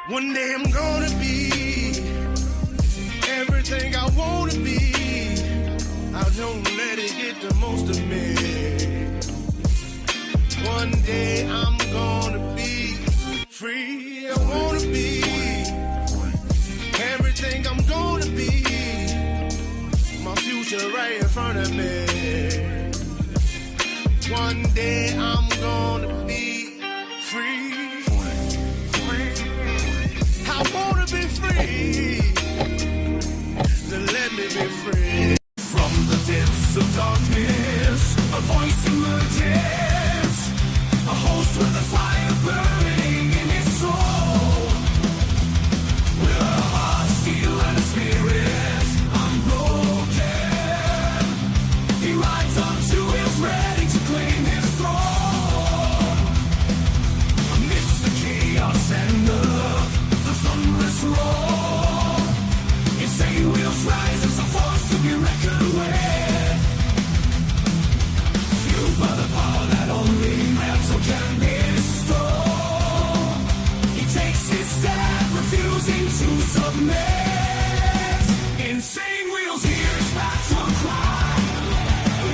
One day I'm gonna be everything I wanna be. I don't let it get the most of me. One day I'm gonna be free. I wanna be everything I'm gonna be. My future right in front of me. One day I'm gonna be free. I wanna be free. Then let me be free. From the depths of darkness, a voice emerges. A host with a fire burning in his soul. With a heart, steel, and a spirit unbroken. He rides on to his ready to claim his throne. Amidst the chaos and the thunderous roar, insane wheels rise as a force to be reckoned with. Fueled by the power that only metal can bestow, he takes his stand, refusing to submit. Insane wheels hear his battle cry.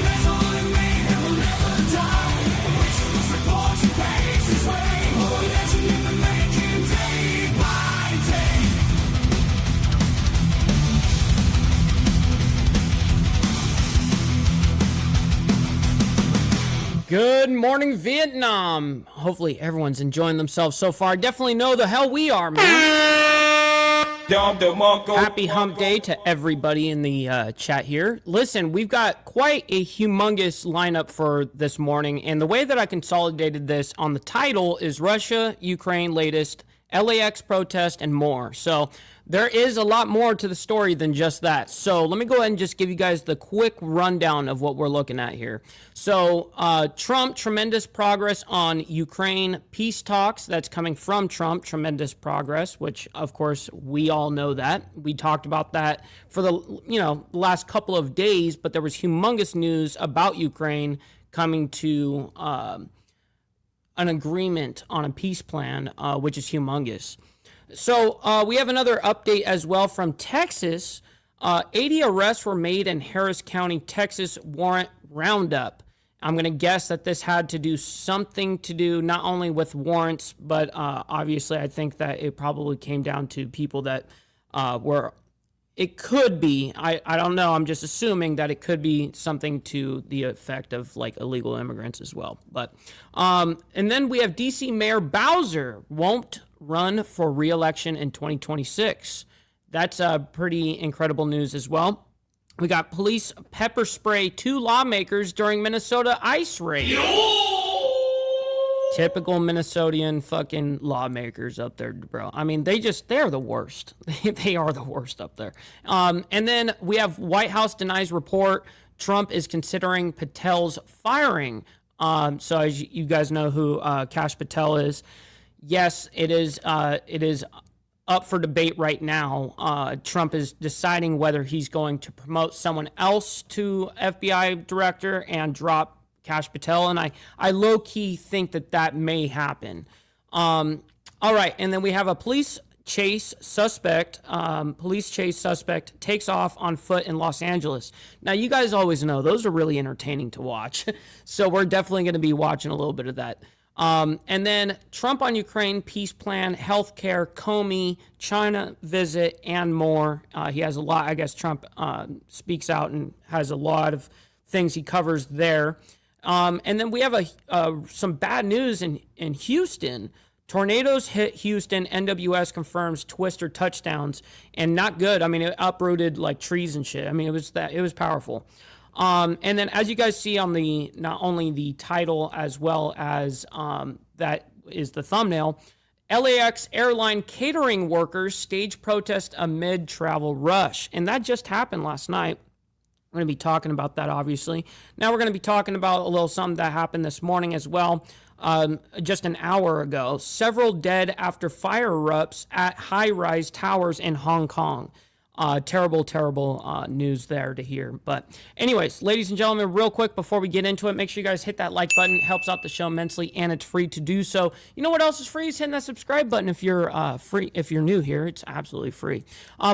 Metal and mayhem will never die. Rituals report he paves his way. Oh, legend in the making, day by day. Good morning, Vietnam. Hopefully everyone's enjoying themselves so far. Definitely know the hell we are, man. Happy hump day to everybody in the chat here. Listen, we've got quite a humongous lineup for this morning, and the way that I consolidated this on the title is Russia, Ukraine latest, LAX protest, and more. So there is a lot more to the story than just that. So let me go ahead and just give you guys the quick rundown of what we're looking at here. So Trump, tremendous progress on Ukraine peace talks. That's coming from Trump, tremendous progress, which of course we all know that. We talked about that for the last couple of days, but there was humongous news about Ukraine coming to an agreement on a peace plan, which is humongous. So we have another update as well from Texas. 80 arrests were made in Harris County, Texas warrant roundup. I'm going to guess that this had to do something to do not only with warrants, but obviously I think that it probably came down to people that were, it could be, I don't know, I'm just assuming that it could be something to the effect of like illegal immigrants as well. But and then we have DC Mayor Bowser won't run for re-election in 2026. That's pretty incredible news as well. We got police pepper spray 2 lawmakers during Minnesota ICE raid. Typical Minnesotan fucking lawmakers up there, bro. I mean, they're the worst. They are the worst up there. And then we have White House denies report Trump is considering Patel's firing. So as you guys know who Kash Patel is, yes, it is up for debate right now. Trump is deciding whether he's going to promote someone else to FBI director and drop Kash Patel, and I low-key think that may happen. All right, and then we have a police chase suspect takes off on foot in Los Angeles. Now, you guys always know those are really entertaining to watch, so we're definitely going to be watching a little bit of that. And then Trump on Ukraine, peace plan, healthcare, Comey, China visit, and more. He has a lot. I guess Trump speaks out and has a lot of things he covers there. And then we have some bad news in Houston. Tornadoes hit Houston. NWS confirms Twister touchdowns, and not good. I mean, it uprooted like trees and shit. I mean, it was powerful. And then as you guys see on not only the title as well as that is the thumbnail, LAX airline catering workers stage protest amid travel rush. And that just happened last night. We're going to be talking about that, obviously. Now we're going to be talking about a little something that happened this morning as well. Just an hour ago, several dead after fire erupts at high-rise towers in Hong Kong. Terrible news there to hear. But anyways, ladies and gentlemen, real quick before we get into it, make sure you guys hit that like button. It helps out the show immensely, and it's free to do so. You know what else is free? Is hitting that subscribe button. If you're if you're new here, it's absolutely free.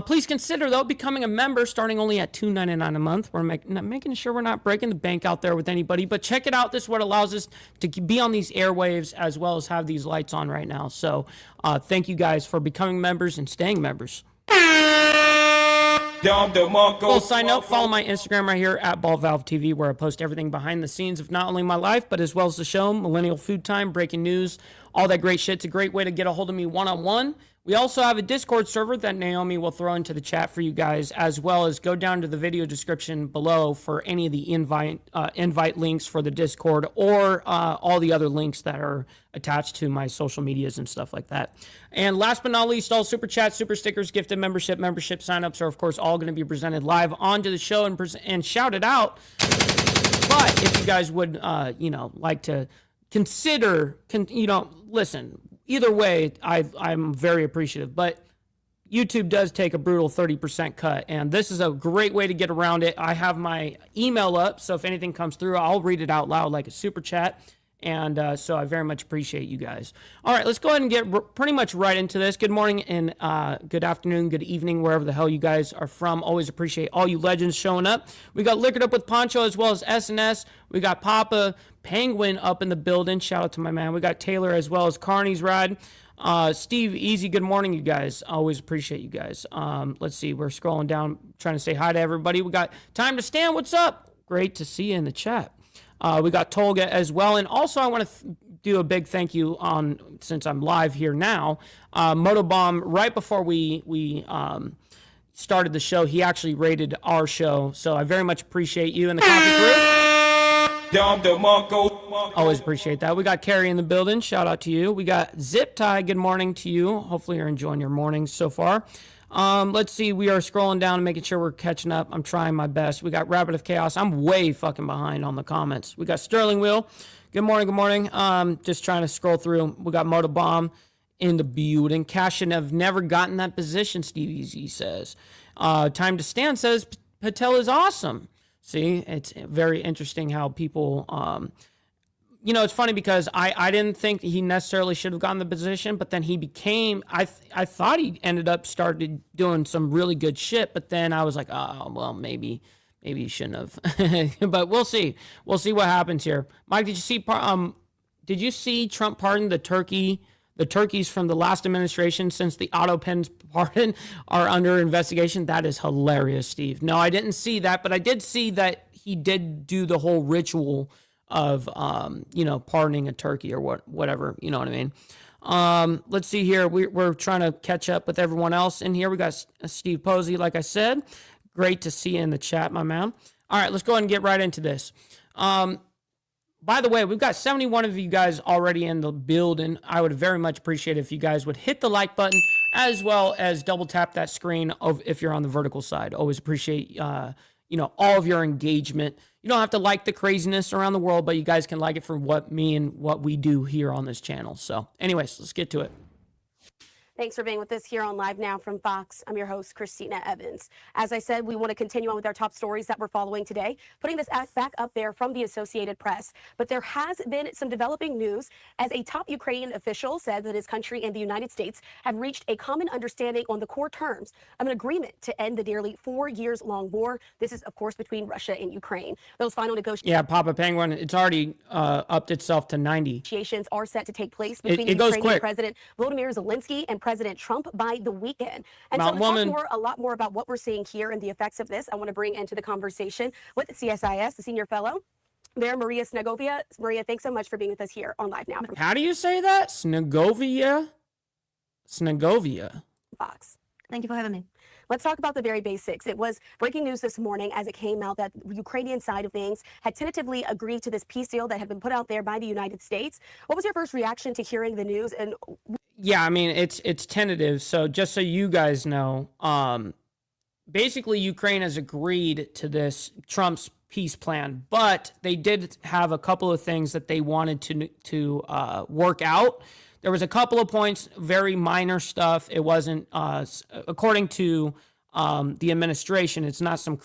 Please consider though becoming a member, starting only at $2.99 a month. We're making sure we're not breaking the bank out there with anybody. But check it out. This is what allows us to be on these airwaves as well as have these lights on right now. So thank you guys for becoming members and staying members. Full side note, follow my Instagram right here at BallValveTV, where I post everything behind the scenes of not only my life, but as well as the show, Millennial Food Time, breaking news, all that great shit. It's a great way to get a hold of me one-on-one. We also have a Discord server that Naomi will throw into the chat for you guys, as well as go down to the video description below for any of the invite links for the Discord or all the other links that are attached to my social medias and stuff like that. And last but not least, all super chats, super stickers, gifted membership signups are, of course, all going to be presented live onto the show and shouted out. But if you guys would, like to consider, listen, either way, I'm very appreciative, but YouTube does take a brutal 30% cut, and this is a great way to get around it. I have my email up, so if anything comes through, I'll read it out loud like a super chat, and so I very much appreciate you guys. All right, let's go ahead and get pretty much right into this. Good morning and good afternoon, good evening, wherever the hell you guys are from. Always appreciate all you legends showing up. We got Liquored Up with Poncho as well as S&S. We got Papa Penguin up in the building. Shout out to my man. We got Taylor as well as Carney's Ride. Steve, Easy, good morning, you guys. Always appreciate you guys. Let's see. We're scrolling down, trying to say hi to everybody. We got Time to Stand. What's up? Great to see you in the chat. We got Tolga as well. And also, I want to do a big thank you since I'm live here now. Motobomb, right before we started the show, he actually rated our show. So I very much appreciate you and the coffee crew. Always appreciate that. We got Carrie in the building. Shout out to you. We got Zip Tie. Good morning to you. Hopefully you're enjoying your mornings so far. Let's see. We are scrolling down and making sure we're catching up. I'm trying my best. We got Rabbit of Chaos. I'm way fucking behind on the comments. We got Sterling Wheel. Good morning. Good morning. Just trying to scroll through. We got Motobomb in the building. Cashin have never gotten that position, Steve Easy says. Time to Stand says Patel is awesome. See, it's very interesting how people, it's funny because I didn't think he necessarily should have gotten the position, but then he became, I thought he ended up started doing some really good shit, but then I was like, oh, well, maybe he shouldn't have, but we'll see. We'll see what happens here. Mike, did you see Trump pardon the turkeys from the last administration since the Otto Penn's pardon are under investigation? That is hilarious, Steve. No, I didn't see that, but I did see that he did do the whole ritual of, pardoning a turkey or whatever, you know what I mean? Let's see here. We're trying to catch up with everyone else in here. We got Steve Posey, like I said. Great to see you in the chat, my man. All right, let's go ahead and get right into this. By the way, we've got 71 of you guys already in the building. I would very much appreciate it if you guys would hit the like button as well as double tap that screen if you're on the vertical side. Always appreciate, all of your engagement. You don't have to like the craziness around the world, but you guys can like it for what we do here on this channel. So anyways, let's get to it. Thanks for being with us here on Live Now from Fox. I'm your host, Christina Evans. As I said, we want to continue on with our top stories that we're following today, putting this back up there from the Associated Press. But there has been some developing news as a top Ukrainian official said that his country and the United States have reached a common understanding on the core terms of an agreement to end the nearly 4 years long war. This is, of course, between Russia and Ukraine. Those final negotiations. Yeah, Papa Penguin, it's already upped itself to 90. Negotiations are set to take place between Ukrainian President Volodymyr Zelensky and President Trump by the weekend. And so to talk a lot more about what we're seeing here and the effects of this, I want to bring into the conversation with CSIS, the senior fellow there, Maria Snegovia. Maria, thanks so much for being with us here on Live Now. How do you say that? Snegovia? Fox. Thank you for having me. Let's talk about the very basics. It was breaking news this morning as it came out that the Ukrainian side of things had tentatively agreed to this peace deal that had been put out there by the United States. What was your first reaction to hearing the news? And yeah, I mean, it's tentative. So just so you guys know, basically Ukraine has agreed to this Trump's peace plan, but they did have a couple of things that they wanted to work out. There was a couple of points, very minor stuff. It wasn't, according to the administration. It's not some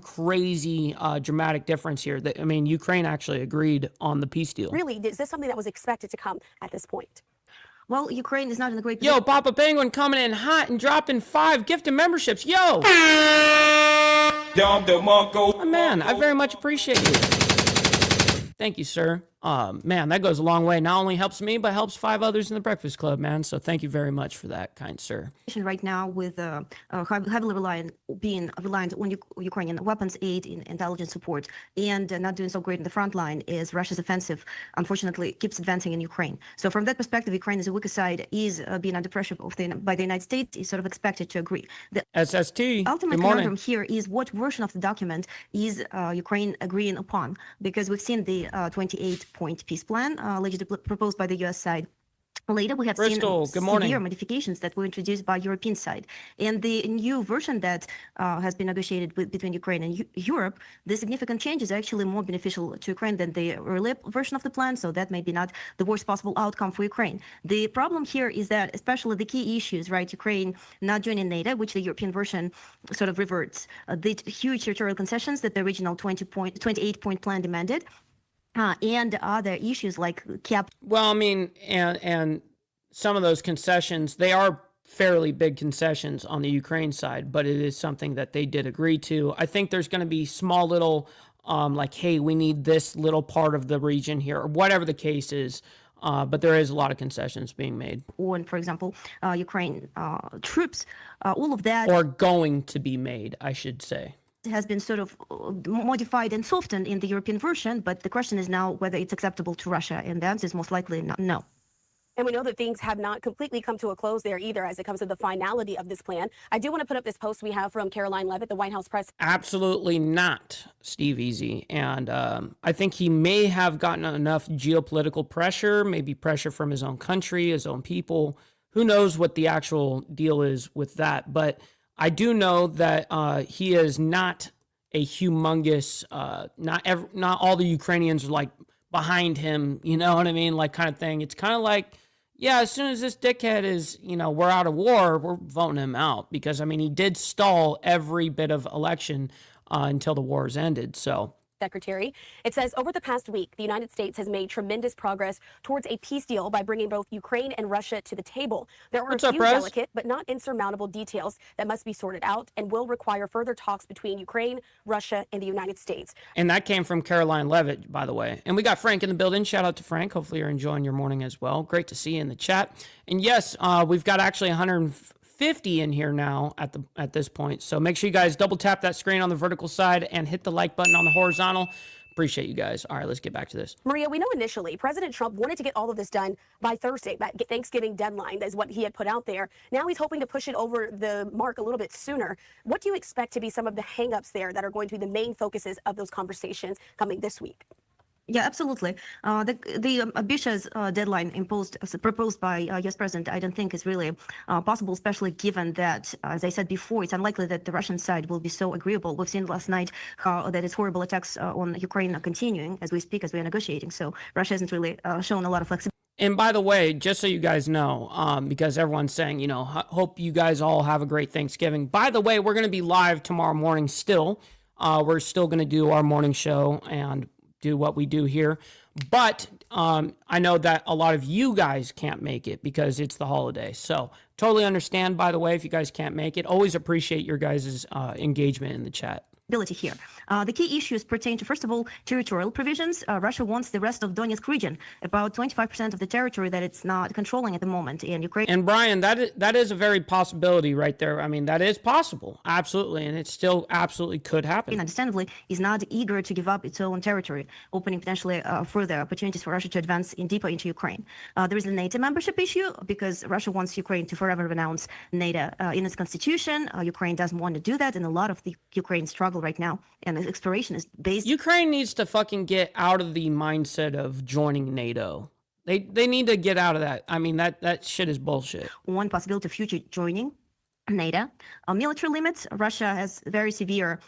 crazy dramatic difference here. I mean, Ukraine actually agreed on the peace deal. Really, is this something that was expected to come at this point? Well, Ukraine is not in a great position. Yo, Papa Penguin coming in hot and dropping 5 gifted memberships. Yo! Oh, man, I very much appreciate you. Thank you, sir. Man, that goes a long way. Not only helps me, but helps 5 others in the Breakfast Club, man. So thank you very much for that, kind sir. Right now, with heavily being reliant on Ukrainian weapons aid, in intelligence support, and not doing so great in the front line, is Russia's offensive, unfortunately, keeps advancing in Ukraine. So from that perspective, Ukraine as a weaker side is being under pressure by the United States, is sort of expected to agree. The SST, ultimate conundrum here is what version of the document is Ukraine agreeing upon, because we've seen the 28-point peace plan allegedly proposed by the U.S. side. Later, we have Bristol, seen severe modifications that were introduced by European side. And the new version that has been negotiated between Ukraine and Europe, the significant changes are actually more beneficial to Ukraine than the earlier version of the plan, so that may be not the worst possible outcome for Ukraine. The problem here is that, especially the key issues, right, Ukraine not joining NATO, which the European version sort of reverts, the huge territorial concessions that the original 28-point plan demanded, and other issues like cap. Well, I mean, and some of those concessions, they are fairly big concessions on the Ukraine side, but it is something that they did agree to. I think there's going to be small little, like, hey, we need this little part of the region here, or whatever the case is. But there is a lot of concessions being made. Or, for example, Ukraine troops, all of that. Or going to be made, I should say. Has been sort of modified and softened in the European version, but the question is now whether it's acceptable to Russia, and the answer is most likely no. And we know that things have not completely come to a close there either as it comes to the finality of this plan. I do want to put up this post we have from Caroline Leavitt, the White House press. Absolutely not, Steve Easy. And I think he may have gotten enough geopolitical pressure, maybe pressure from his own country, his own people. Who knows what the actual deal is with that. But I do know that he is not a humongous, not all the Ukrainians are like behind him, you know what I mean? Like kind of thing. It's kind of like, yeah, as soon as this dickhead is, we're out of war, we're voting him out. Because, I mean, he did stall every bit of election until the wars ended, so. Secretary. It says, over the past week, the United States has made tremendous progress towards a peace deal by bringing both Ukraine and Russia to the table. There are a few delicate but not insurmountable details that must be sorted out and will require further talks between Ukraine, Russia, and the United States. And that came from Caroline Leavitt, by the way. And we got Frank in the building. Shout out to Frank. Hopefully you're enjoying your morning as well. Great to see you in the chat. And yes, we've got actually 150 in here now at this point. So make sure you guys double tap that screen on the vertical side and hit the like button on the horizontal. Appreciate you guys. All right, let's get back to this. Maria, we know initially President Trump wanted to get all of this done by Thursday. That Thanksgiving deadline is what he had put out there. Now he's hoping to push it over the mark a little bit sooner. What do you expect to be some of the hangups there that are going to be the main focuses of those conversations coming this week? Yeah, absolutely. The ambitious deadline proposed by U.S. President, I don't think is really possible, especially given that, as I said before, it's unlikely that the Russian side will be so agreeable. We've seen last night how that its horrible attacks on Ukraine are continuing as we speak, as we are negotiating. So Russia hasn't really shown a lot of flexibility. And by the way, just so you guys know, because everyone's saying, hope you guys all have a great Thanksgiving. By the way, we're going to be live tomorrow morning still. We're still going to do our morning show and do what we do here, but I know that a lot of you guys can't make it because it's the holiday, so totally understand. By the way, if you guys can't make it, always appreciate your guys' engagement in the chat. Here. The key issues pertain to, first of all, territorial provisions. Russia wants the rest of Donetsk region, about 25% of the territory that it's not controlling at the moment, and Ukraine. And Brian, that is a very possibility right there. I mean, that is possible, absolutely, and it still absolutely could happen. Understandably, is not eager to give up its own territory, opening potentially further opportunities for Russia to advance deeper into Ukraine. There is a NATO membership issue because Russia wants Ukraine to forever renounce NATO in its constitution. Ukraine doesn't want to do that, and a lot of the Ukraine struggle right now and the exploration is based. Ukraine needs to fucking get out of the mindset of joining NATO. They need to get out of that. I mean, that shit is bullshit. One possibility of future joining NATO. Military limits. Russia has very severe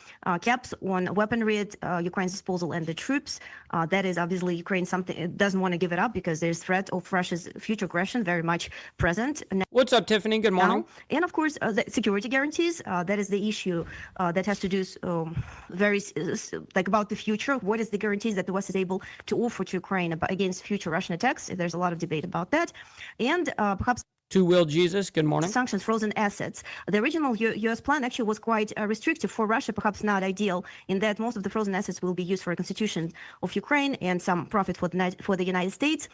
caps on weaponry at Ukraine's disposal and the troops. That is obviously Ukraine it doesn't want to give it up because there's threat of Russia's future aggression very much present. What's up, Tiffany? Good morning. And of course, the security guarantees. That is the issue that has to do about the future. What is the guarantees that the West is able to offer to Ukraine against future Russian attacks? There's a lot of debate about that. And perhaps Two-Wheel Jesus, good morning. Sanctions, frozen assets. The original U.S. plan actually was quite restrictive for Russia, perhaps not ideal, in that most of the frozen assets will be used for a constitution of Ukraine and some profit for the United States.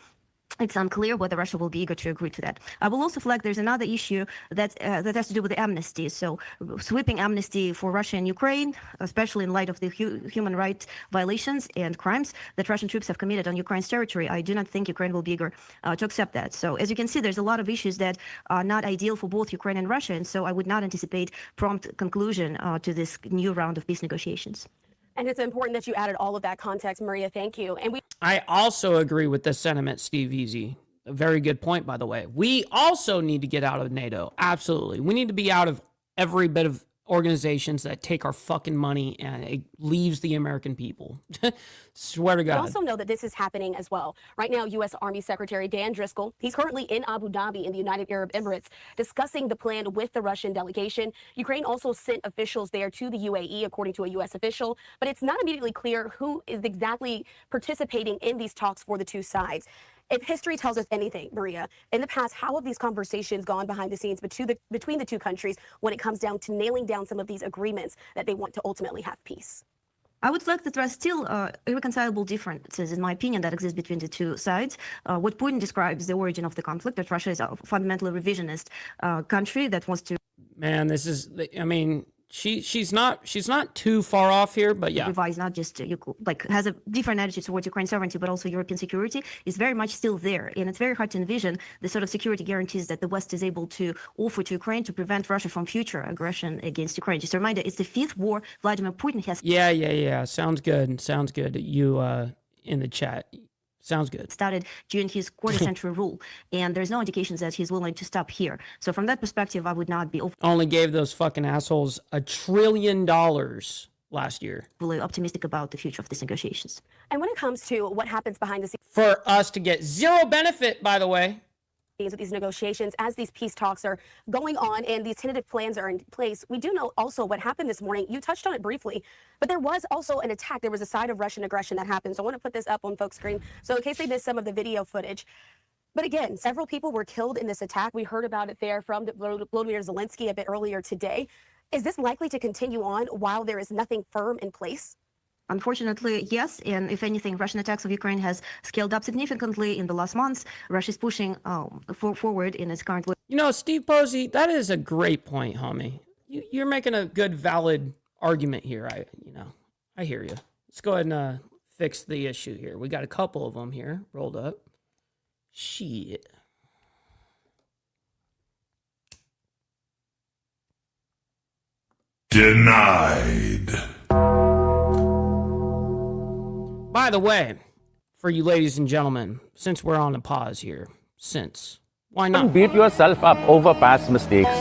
It's unclear whether Russia will be eager to agree to that. I will also flag there's another issue that has to do with the amnesty. So sweeping amnesty for Russia and Ukraine, especially in light of the human rights violations and crimes that Russian troops have committed on Ukraine's territory, I do not think Ukraine will be eager to accept that. So as you can see, there's a lot of issues that are not ideal for both Ukraine and Russia. And so I would not anticipate prompt conclusion to this new round of peace negotiations. And it's important that you added all of that context, Maria. Thank you. And I also agree with this sentiment, Steve Easy. A very good point, by the way. We also need to get out of NATO. Absolutely. We need to be out of every bit of organizations that take our fucking money and it leaves the American people. Swear to God. We also know that this is happening as well. Right now, U.S. Army Secretary Dan Driscoll, he's currently in Abu Dhabi in the United Arab Emirates discussing the plan with the Russian delegation. Ukraine also sent officials there to the UAE, according to a U.S. official, but it's not immediately clear who is exactly participating in these talks for the two sides. If history tells us anything, Maria, in the past, how have these conversations gone behind the scenes between the two countries when it comes down to nailing down some of these agreements that they want to ultimately have peace? I would like that there are still irreconcilable differences, in my opinion, that exist between the two sides. What Putin describes the origin of the conflict, that Russia is a fundamentally revisionist country that wants to... Man, this is, I mean... She's not too far off here, but yeah. Revise, not just has a different attitude towards Ukraine's sovereignty, but also European security is very much still there, and it's very hard to envision the sort of security guarantees that the West is able to offer to Ukraine to prevent Russia from future aggression against Ukraine. Just a reminder, it's the fifth war Vladimir Putin has. Yeah. Sounds good. You in the chat. Sounds good. Started during his quarter-century rule, and there's no indications that he's willing to stop here. So from that perspective, I would not be only gave those fucking assholes $1 trillion last year. Really optimistic about the future of these negotiations. And when it comes to what happens behind the scenes, for us to get zero benefit, by the way, with these negotiations, as these peace talks are going on and these tentative plans are in place, we do know also what happened this morning. You touched on it briefly, but there was also an attack. There was a side of Russian aggression that happened. So I want to put this up on folks' screen. So in case they missed some of the video footage. But again, several people were killed in this attack. We heard about it there from Volodymyr Zelensky a bit earlier today. Is this likely to continue on while there is nothing firm in place? Unfortunately, yes. And if anything, Russian attacks of Ukraine has scaled up significantly in the last months. Russia is pushing forward in its current... You know, Steve Posey, that is a great point, homie. You're making a good, valid argument here. I hear you. Let's go ahead and fix the issue here. We got a couple of them here rolled up. Shit. Denied. By the way, for you ladies and gentlemen, since we're on a pause here, why not? Don't beat yourself up over past mistakes.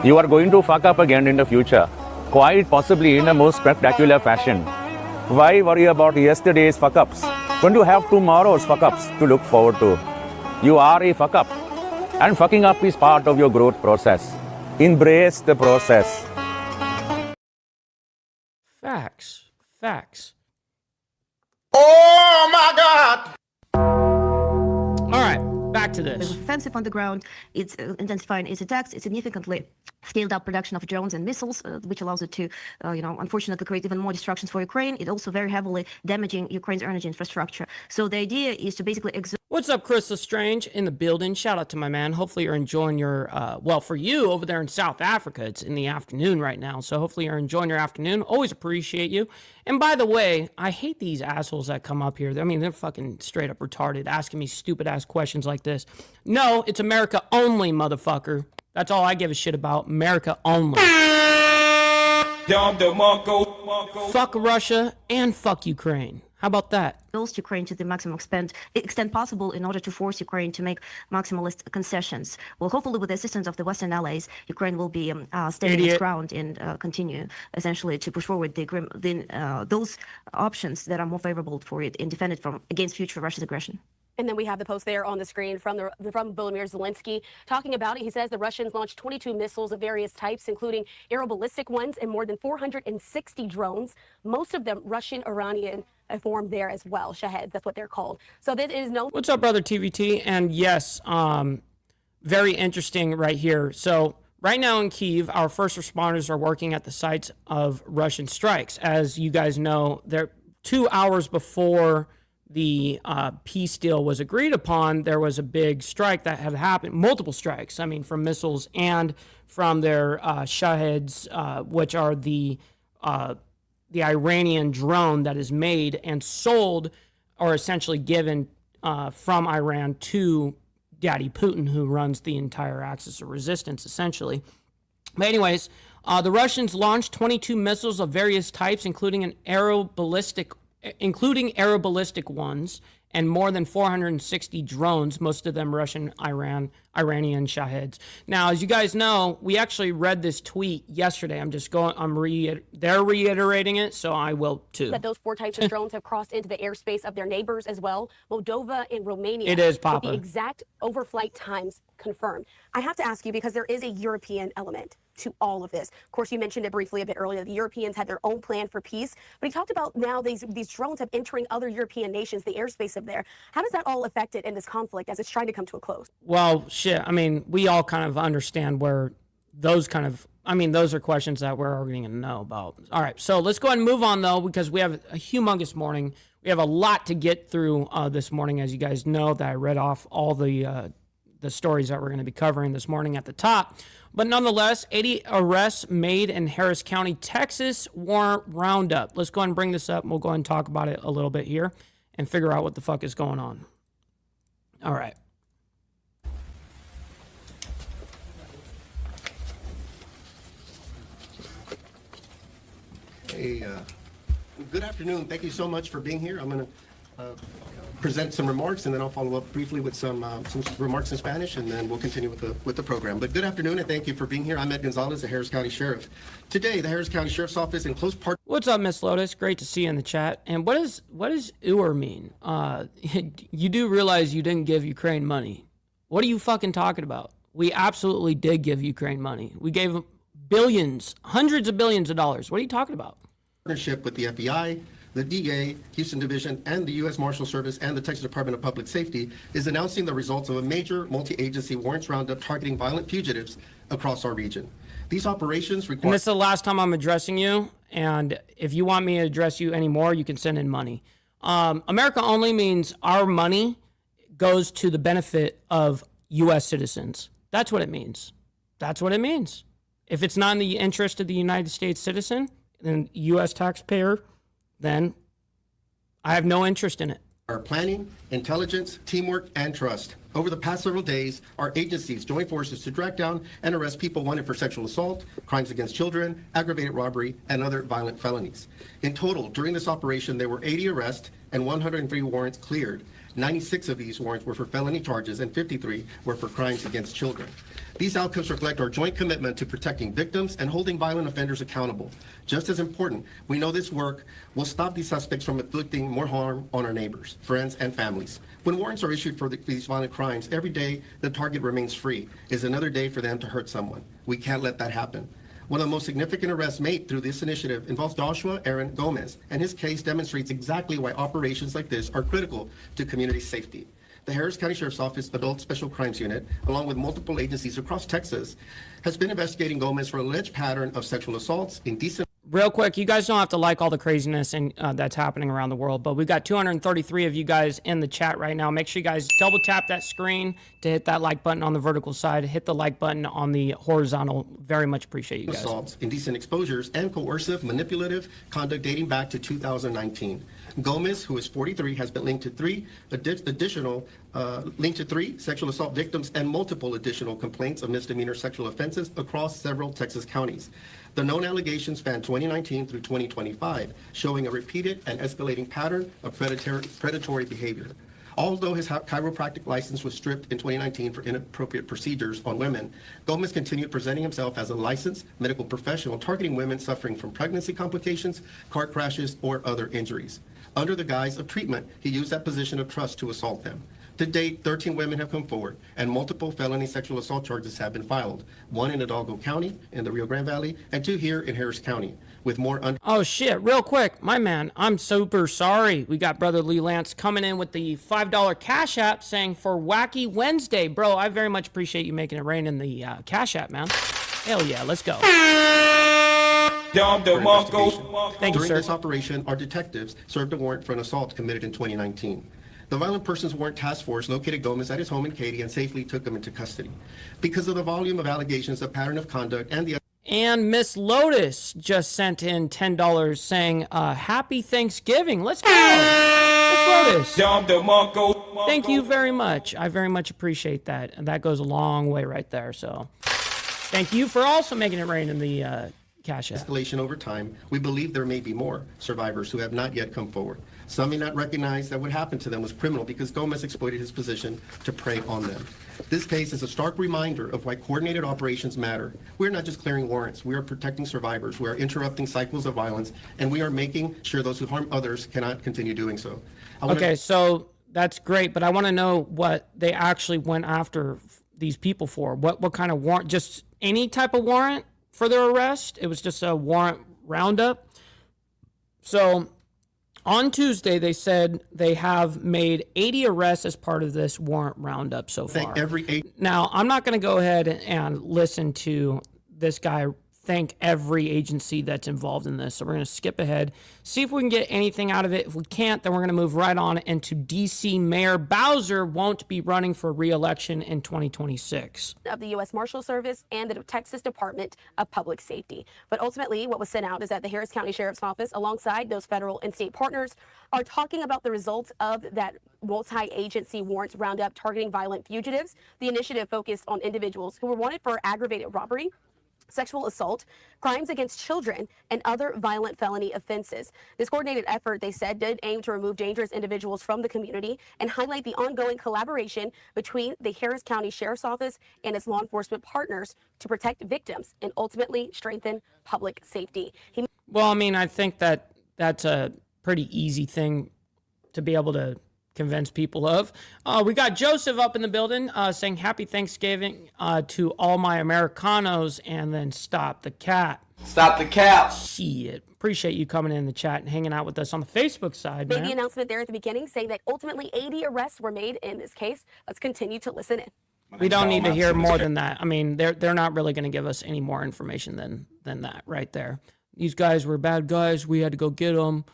You are going to fuck up again in the future, quite possibly in a most spectacular fashion. Why worry about yesterday's fuck-ups when you have tomorrow's fuck-ups to look forward to? You are a fuck-up, and fucking up is part of your growth process. Embrace the process. Facts. Oh my God! All right, back to this. Offensive on the ground, it's intensifying its attacks. It's significantly scaled up production of drones and missiles, which allows it to, unfortunately create even more destructions for Ukraine. It also very heavily damaging Ukraine's energy infrastructure. So the idea is to basically What's up, Chris Lestrange in the building? Shout out to my man. Hopefully you're enjoying your, for you over there in South Africa, it's in the afternoon right now. So hopefully you're enjoying your afternoon. Always appreciate you. And by the way, I hate these assholes that come up here. I mean, they're fucking straight up retarded, asking me stupid ass questions like this. No, it's America only, motherfucker. That's all I give a shit about. America only. Fuck Russia and fuck Ukraine. How about that? goes to Ukraine to the maximum extent possible in order to force Ukraine to make maximalist concessions. Well, hopefully with the assistance of the Western allies, Ukraine will be standing its ground and continue essentially to push forward those options that are more favorable for it and defend it against future Russia's aggression. And then we have the post there on the screen from Volodymyr Zelensky talking about it. He says the Russians launched 22 missiles of various types, including aeroballistic ones and more than 460 drones, most of them Russian-Iranian formed there as well. Shaheds, that's what they're called. So this is no... What's up, brother TVT? And yes, very interesting right here. So right now in Kyiv, our first responders are working at the sites of Russian strikes. As you guys know, they're 2 hours before the peace deal was agreed upon, there was a big strike that had happened, multiple strikes, I mean, from missiles and from their Shaheds, which are the Iranian drone that is made and sold or essentially given from Iran to Daddy Putin, who runs the entire axis of resistance, essentially. But anyways, the Russians launched 22 missiles of various types, including aeroballistic ones, and more than 460 drones, most of them Iranian Shaheds. Now, as you guys know, we actually read this tweet yesterday. They're reiterating it, so I will too. That those 4 types of drones have crossed into the airspace of their neighbors as well, Moldova and Romania. It is, Papa. With the exact overflight times confirmed. I have to ask you, because there is a European element to all of this. Of course, you mentioned it briefly a bit earlier. The Europeans had their own plan for peace, but he talked about now these drones have entering other European nations, the airspace of there. How does that all affect it in this conflict as it's trying to come to a close? Well, shit. I mean, we all kind of understand where those are questions that we're already going to know about. All right, so let's go ahead and move on, though, because we have a humongous morning. We have a lot to get through this morning, as you guys know, that I read off all the stories that we're going to be covering this morning at the top. But nonetheless, 80 arrests made in Harris County, Texas warrant roundup. Let's go ahead and bring this up, and we'll go ahead and talk about it a little bit here and figure out what the fuck is going on. All right. Hey, good afternoon. Thank you so much for being here. I'm going to present some remarks, and then I'll follow up briefly with some remarks in Spanish, and then we'll continue with the program. But good afternoon, and thank you for being here. I'm Ed Gonzalez, the Harris County Sheriff. Today, the Harris County Sheriff's Office, in close part. What's up, Miss Lotus? Great to see you in the chat. And what does UR mean? You do realize you didn't give Ukraine money. What are you fucking talking about? We absolutely did give Ukraine money. We gave them billions, hundreds of billions of dollars. What are you talking about? Partnership with the FBI, the DA, Houston Division, and the U.S. Marshal Service and the Texas Department of Public Safety is announcing the results of a major multi-agency warrants roundup targeting violent fugitives across our region. These operations require... And this is the last time I'm addressing you, and if you want me to address you anymore, you can send in money. America only means our money goes to the benefit of U.S. citizens. That's what it means. That's what it means. If it's not in the interest of the United States citizen and U.S. taxpayer, then I have no interest in it. Our planning, intelligence, teamwork, and trust. Over the past several days, our agencies joined forces to track down and arrest people wanted for sexual assault, crimes against children, aggravated robbery, and other violent felonies. In total, during this operation, there were 80 arrests and 103 warrants cleared. 96 of these warrants were for felony charges and 53 were for crimes against children. These outcomes reflect our joint commitment to protecting victims and holding violent offenders accountable. Just as important, we know this work will stop these suspects from inflicting more harm on our neighbors, friends, and families. When warrants are issued for these violent crimes, every day the target remains free is another day for them to hurt someone. We can't let that happen. One of the most significant arrests made through this initiative involves Joshua Aaron Gomez, and his case demonstrates exactly why operations like this are critical to community safety. The Harris County Sheriff's Office Adult Special Crimes Unit, along with multiple agencies across Texas, has been investigating Gomez for an alleged pattern of sexual assaults, indecent... Real quick, you guys don't have to like all the craziness and that's happening around the world, but we've got 233 of you guys in the chat right now. Make sure you guys double tap that screen to hit that like button on the vertical side. Hit the like button on the horizontal. Very much appreciate you guys. Assaults, indecent exposures, and coercive, manipulative conduct dating back to 2019. Gomez, who is 43, has been linked to three sexual assault victims and multiple additional complaints of misdemeanor sexual offenses across several Texas counties. The known allegations span 2019 through 2025, showing a repeated and escalating pattern of predatory behavior. Although his chiropractic license was stripped in 2019 for inappropriate procedures on women, Gomez continued presenting himself as a licensed medical professional targeting women suffering from pregnancy complications, car crashes, or other injuries. Under the guise of treatment, he used that position of trust to assault them. To date, 13 women have come forward, and multiple felony sexual assault charges have been filed, one in Hidalgo County in the Rio Grande Valley, and two here in Harris County, with more Oh shit, real quick, my man, I'm super sorry. We got Brother Lee Lance coming in with the $5 Cash App saying for Wacky Wednesday. Bro, I very much appreciate you making it rain in the Cash App, man. Hell yeah, let's go. Thank you, During sir. this operation, our detectives served a warrant for an assault committed in 2019. The Violent Persons Warrant Task Force located Gomez at his home in Katy and safely took him into custody. Because of the volume of allegations, the pattern of conduct, and the... And Miss Lotus just sent in $10 saying, Happy Thanksgiving. Let's go. Miss Lotus. Thank you very much. I very much appreciate that. And that goes a long way right there. So thank you for also making it rain in the Cash App. Escalation over time, we believe there may be more survivors who have not yet come forward. Some may not recognize that what happened to them was criminal because Gomez exploited his position to prey on them. This case is a stark reminder of why coordinated operations matter. We're not just clearing warrants. We are protecting survivors. We are interrupting cycles of violence, and we are making sure those who harm others cannot continue doing so. Okay, so that's great, but I want to know what they actually went after these people for. What kind of warrant? Just any type of warrant for their arrest? It was just a warrant roundup. So on Tuesday, they said they have made 80 arrests as part of this warrant roundup so far. Now, I'm not going to go ahead and listen to this guy thank every agency that's involved in this. So we're going to skip ahead, see if we can get anything out of it. If we can't, then we're going to move right on into D.C. Mayor Bowser won't be running for re-election in 2026. Of the U.S. Marshal Service and the Texas Department of Public Safety. But ultimately, what was sent out is that the Harris County Sheriff's Office, alongside those federal and state partners, are talking about the results of that multi-agency warrants roundup targeting violent fugitives. The initiative focused on individuals who were wanted for aggravated robbery, sexual assault, crimes against children, and other violent felony offenses. This coordinated effort, they said, did aim to remove dangerous individuals from the community and highlight the ongoing collaboration between the Harris County Sheriff's Office and its law enforcement partners to protect victims and ultimately strengthen public safety. Well, I mean, I think that that's a pretty easy thing to be able to convince people of. We got Joseph up in the building saying happy Thanksgiving to all my Americanos, and then stop the cat. Stop the cat. Shit. Appreciate you coming in the chat and hanging out with us on the Facebook side, man. Made the announcement there at the beginning saying that ultimately 80 arrests were made in this case. Let's continue to listen in. We don't need to hear more than that. I mean, they're not really going to give us any more information than that right there. These guys were bad guys. We had to go get them.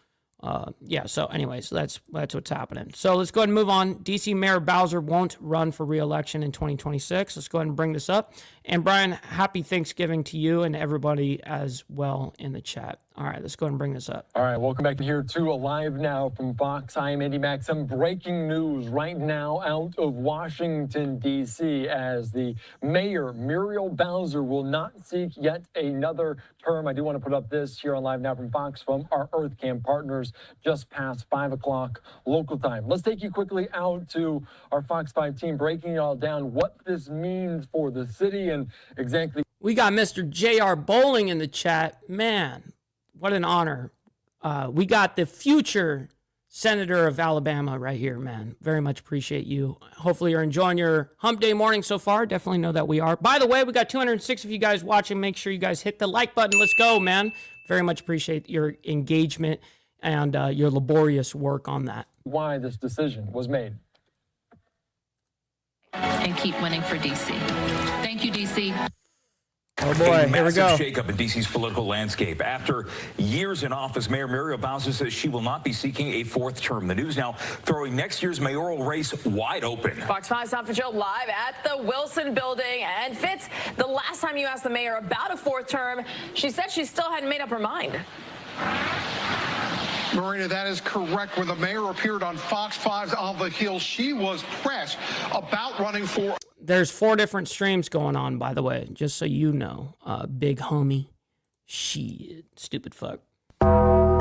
Yeah, so anyways, that's what's happening. So let's go ahead and move on. D.C. Mayor Bowser won't run for re-election in 2026. Let's go ahead and bring this up. And Brian, happy Thanksgiving to you and everybody as well in the chat. All right, let's go ahead and bring this up. All right, welcome back here to Alive Now from Fox. I am Andy Mack. Some breaking news right now out of Washington, D.C. as the mayor, Muriel Bowser, will not seek yet another term. I do want to put up this here on Live Now from Fox from our EarthCam partners just past 5 o'clock local time. Let's take you quickly out to our Fox 5 team, breaking it all down, what this means for the city and exactly. We got Mr. J.R. Bowling in the chat. Man, what an honor. We got the future Senator of Alabama right here, man. Very much appreciate you. Hopefully you're enjoying your hump day morning so far. Definitely know that we are. By the way, we got 206 of you guys watching. Make sure you guys hit the like button. Let's go, man. Very much appreciate your engagement and your laborious work on that. Why this decision was made. And keep winning for D.C. Thank you, D.C. Oh boy, here we go. Massive shakeup in D.C.'s political landscape. After years in office, Mayor Muriel Bowser says she will not be seeking a fourth term. The news now throwing next year's mayoral race wide open. Fox 5's Tom Fitzgerald live at the Wilson building. And Fitz, the last time you asked the mayor about a fourth term, she said she still hadn't made up her mind. Marina, that is correct. When the mayor appeared on Fox 5's On the Hill, she was pressed about running for... There's 4 different streams going on, by the way, just so you know. Big homie. Shit. Stupid fuck.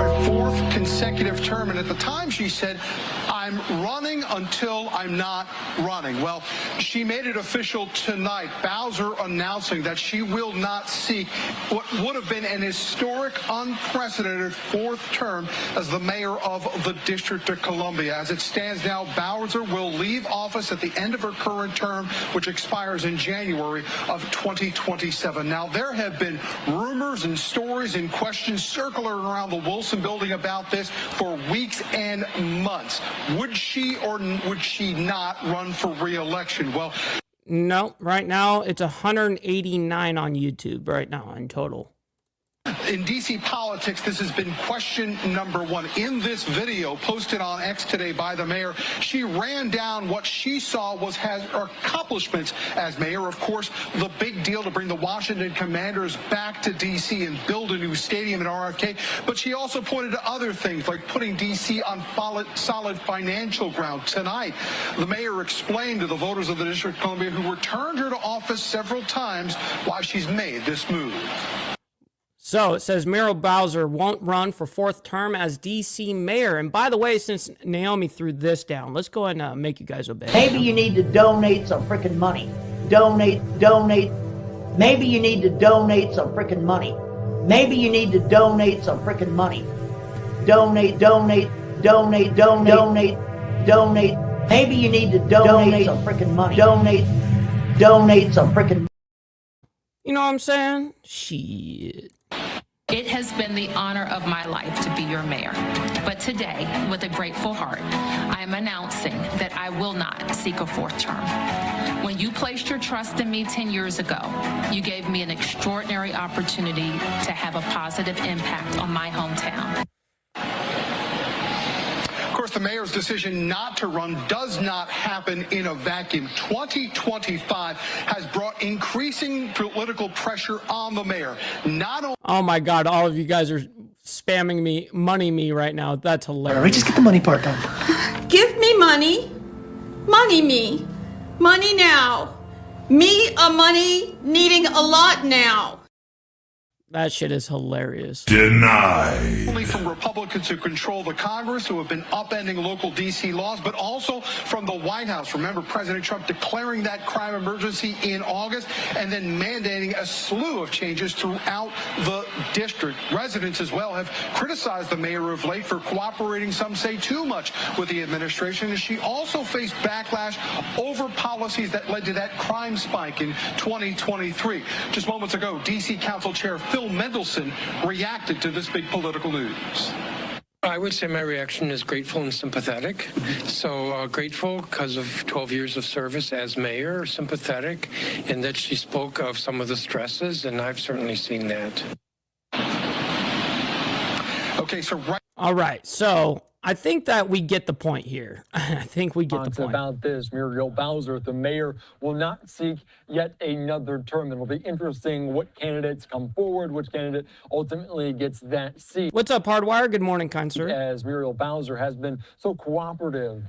a 4th consecutive term, and at the time she said, I'm running until I'm not running. Well, she made it official tonight, Bowser announcing that she will not seek what would have been an historic, unprecedented 4th term as the mayor of the District of Columbia. As it stands now, Bowser will leave office at the end of her current term, which expires in January of 2027. Now, there have been rumors and stories and questions circling around the Wilson building about this for weeks and months. Would she or would she not run for re-election? Well, no, right now it's 189 on YouTube right now in total. In D.C. politics, this has been question number 1. In this video posted on X today by the mayor, she ran down what she saw was her accomplishments as mayor. Of course, the big deal to bring the Washington Commanders back to D.C. and build a new stadium in RFK. But she also pointed to other things like putting D.C. on solid financial ground. Tonight, the mayor explained to the voters of the District of Columbia who returned her to office several times why she's made this move. So it says Muriel Bowser won't run for 4th term as D.C. mayor. And by the way, since Naomi threw this down, let's go ahead and make you guys obey. Maybe you need to donate some freaking money. Donate. Maybe you need to donate some freaking money. Maybe you need to donate some freaking money. Donate. Maybe you need to donate some freaking money. Donate some freaking. You know what I'm saying? Shit. It has been the honor of my life to be your mayor. But today, with a grateful heart, I am announcing that I will not seek a 4th term. When you placed your trust in me 10 years ago, you gave me an extraordinary opportunity to have a positive impact on my hometown. Of course, the mayor's decision not to run does not happen in a vacuum. 2025 has brought increasing political pressure on the mayor. Not only... Oh my God, all of you guys are spamming me, me right now. That's hilarious. All right, just get the money part done. Give me money. Money me. Money now. Me a money needing a lot now. That shit is hilarious. Denied. Only from Republicans who control the Congress, who have been upending local D.C. laws, but also from the White House. Remember President Trump declaring that crime emergency in August and then mandating a slew of changes throughout the district. Residents as well have criticized the mayor of late for cooperating, some say too much, with the administration, as she also faced backlash over policies that led to that crime spike in 2023. Just moments ago, D.C. Council Chair Phil Mendelson reacted to this big political news. I would say my reaction is grateful and sympathetic. So grateful because of 12 years of service as mayor, sympathetic in that she spoke of some of the stresses, and I've certainly seen that. Okay, so all right, so I think that we get the point here. I think we get the point. About this, Muriel Bowser, the mayor, will not seek yet another term. It'll be interesting what candidates come forward, which candidate ultimately gets that seat. What's up, Hardwire? Good morning, kind sir. As Muriel Bowser has been so cooperative,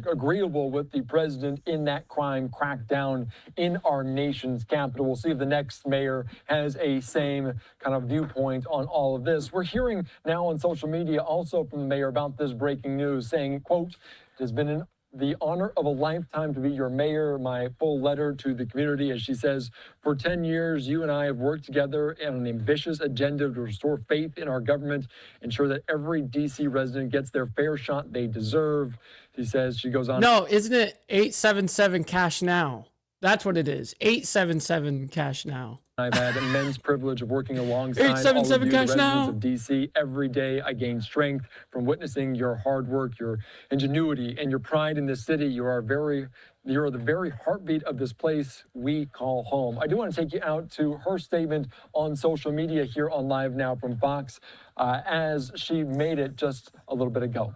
agreeable with the president in that crime crackdown in our nation's capital. We'll see if the next mayor has a same kind of viewpoint on all of this. We're hearing now on social media also from the mayor about this breaking news, saying, quote, it has been the honor of a lifetime to be your mayor. My full letter to the community, as she says, for 10 years, you and I have worked together on an ambitious agenda to restore faith in our government, ensure that every D.C. resident gets their fair shot they deserve. She says, she goes on. No, isn't it 877 cash now? That's what it is. 877 cash now. I've had immense privilege of working alongside all of you, the residents of D.C. Every day I gain strength from witnessing your hard work, your ingenuity, and your pride in this city. You are the very heartbeat of this place we call home. I do want to take you out to her statement on social media here on Live Now from Fox as she made it just a little bit ago.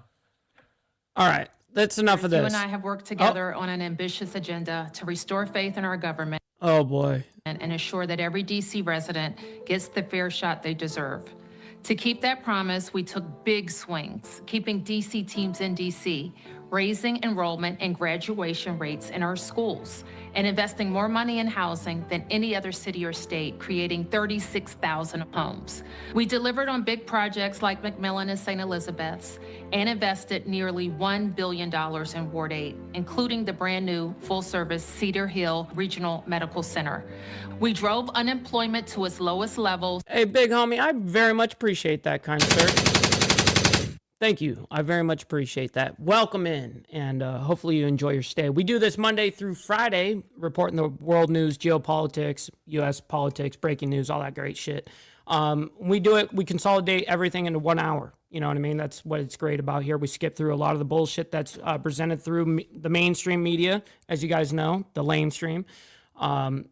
All right. That's enough of this. You and I have worked together on an ambitious agenda to restore faith in our government. Oh, boy. And ensure that every D.C. resident gets the fair shot they deserve. To keep that promise, we took big swings, keeping DC teams in DC, raising enrollment and graduation rates in our schools, and investing more money in housing than any other city or state, creating 36,000 homes. We delivered on big projects like McMillan and St. Elizabeth's and invested nearly $1 billion in Ward 8, including the brand new full-service Cedar Hill Regional Medical Center. We drove unemployment to its lowest levels. Hey, big homie, I very much appreciate that, kind sir. Thank you. I very much appreciate that. Welcome in, and hopefully you enjoy your stay. We do this Monday through Friday, reporting the world news, geopolitics, U.S. politics, breaking news, all that great shit. We do it, we consolidate everything into 1 hour. You know what I mean? That's what it's great about here. We skip through a lot of the bullshit that's presented through the mainstream media, as you guys know, the lamestream.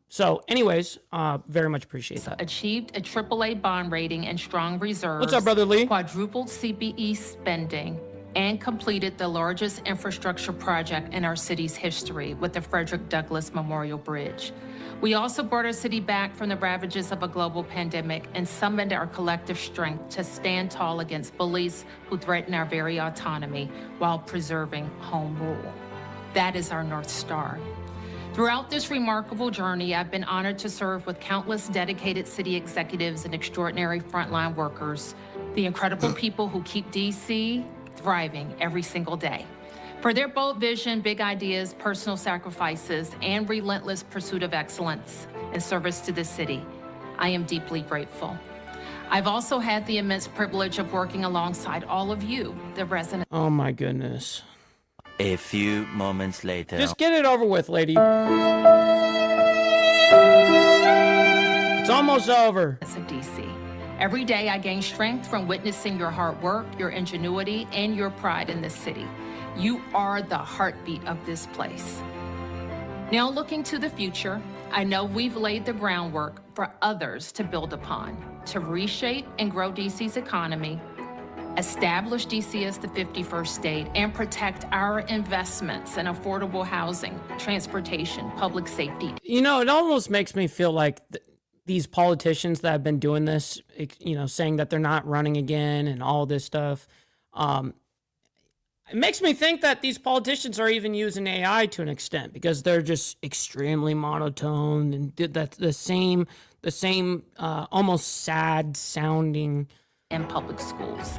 So anyways, very much appreciate that. Achieved a AAA bond rating and strong reserves. What's up, Brother Lee? Quadrupled CBE spending and completed the largest infrastructure project in our city's history with the Frederick Douglass Memorial Bridge. We also brought our city back from the ravages of a global pandemic and summoned our collective strength to stand tall against bullies who threaten our very autonomy while preserving home rule. That is our North Star. Throughout this remarkable journey, I've been honored to serve with countless dedicated city executives and extraordinary frontline workers, the incredible people who keep DC thriving every single day. For their bold vision, big ideas, personal sacrifices, and relentless pursuit of excellence in service to the city, I am deeply grateful. I've also had the immense privilege of working alongside all of you, the residents. Oh my goodness. A few moments later. Just get it over with, lady. It's almost over. Of DC. Every day I gain strength from witnessing your hard work, your ingenuity, and your pride in this city. You are the heartbeat of this place. Now looking to the future, I know we've laid the groundwork for others to build upon, to reshape and grow DC's economy, establish DC as the 51st state, and protect our investments in affordable housing, transportation, public safety. You know, it almost makes me feel like these politicians that have been doing this, you know, saying that they're not running again and all this stuff, it makes me think that these politicians are even using AI to an extent because they're just extremely monotone and did that the same almost sad sounding. In public schools,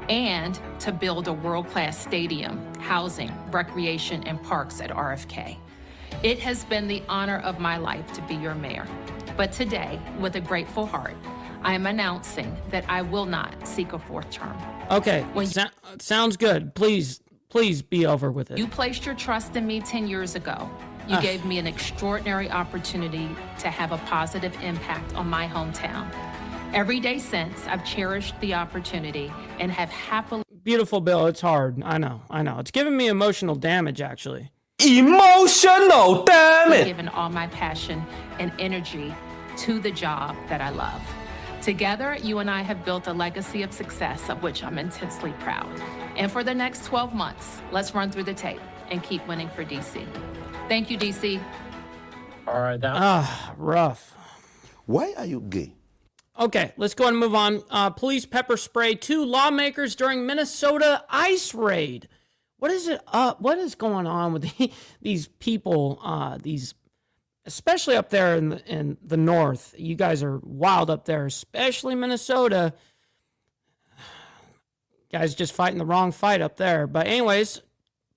and to build a world-class stadium, housing, recreation, and parks at RFK. It has been the honor of my life to be your mayor. But today, with a grateful heart, I am announcing that I will not seek a fourth term. Okay, sounds good. Please be over with it. You placed your trust in me 10 years ago. You gave me an extraordinary opportunity to have a positive impact on my hometown. Every day since, I've cherished the opportunity and have happily... Beautiful, Bill. It's hard. I know. It's giving me emotional damage, actually. Emotional damage! Given all my passion and energy to the job that I love. Together, you and I have built a legacy of success of which I'm intensely proud. And for the next 12 months, let's run through the tape and keep winning for DC. Thank you, DC. All right, rough. Why are you gay? Okay, let's go ahead and move on. Police pepper spray 2 lawmakers during Minnesota ICE raid. What is it? What is going on with these people? These, especially up there in the north. You guys are wild up there, especially Minnesota. Guys just fighting the wrong fight up there. But anyways,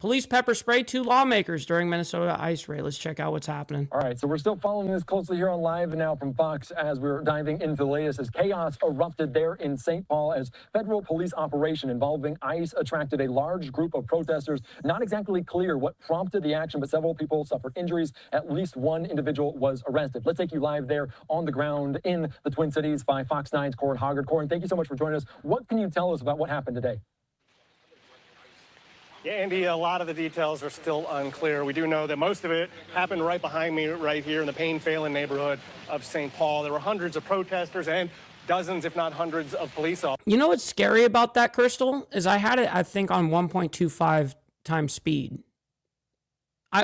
police pepper spray 2 lawmakers during Minnesota ICE raid. Let's check out what's happening. All right, so we're still following this closely here on Live Now from Fox as we're diving into the latest as chaos erupted there in St. Paul as federal police operation involving ICE attracted a large group of protesters. Not exactly clear what prompted the action, but several people suffered injuries. At least one individual was arrested. Let's take you live there on the ground in the Twin Cities by Fox 9's Corin Hoggard. Corin, thank you so much for joining us. What can you tell us about what happened today? Yeah, Andy, a lot of the details are still unclear. We do know that most of it happened right behind me, right here in the Payne-Phelan neighborhood of St. Paul. There were hundreds of protesters and dozens, if not hundreds, of police officers. You know what's scary about that, Crystal? Is I had it, I think, on 1.25 times speed.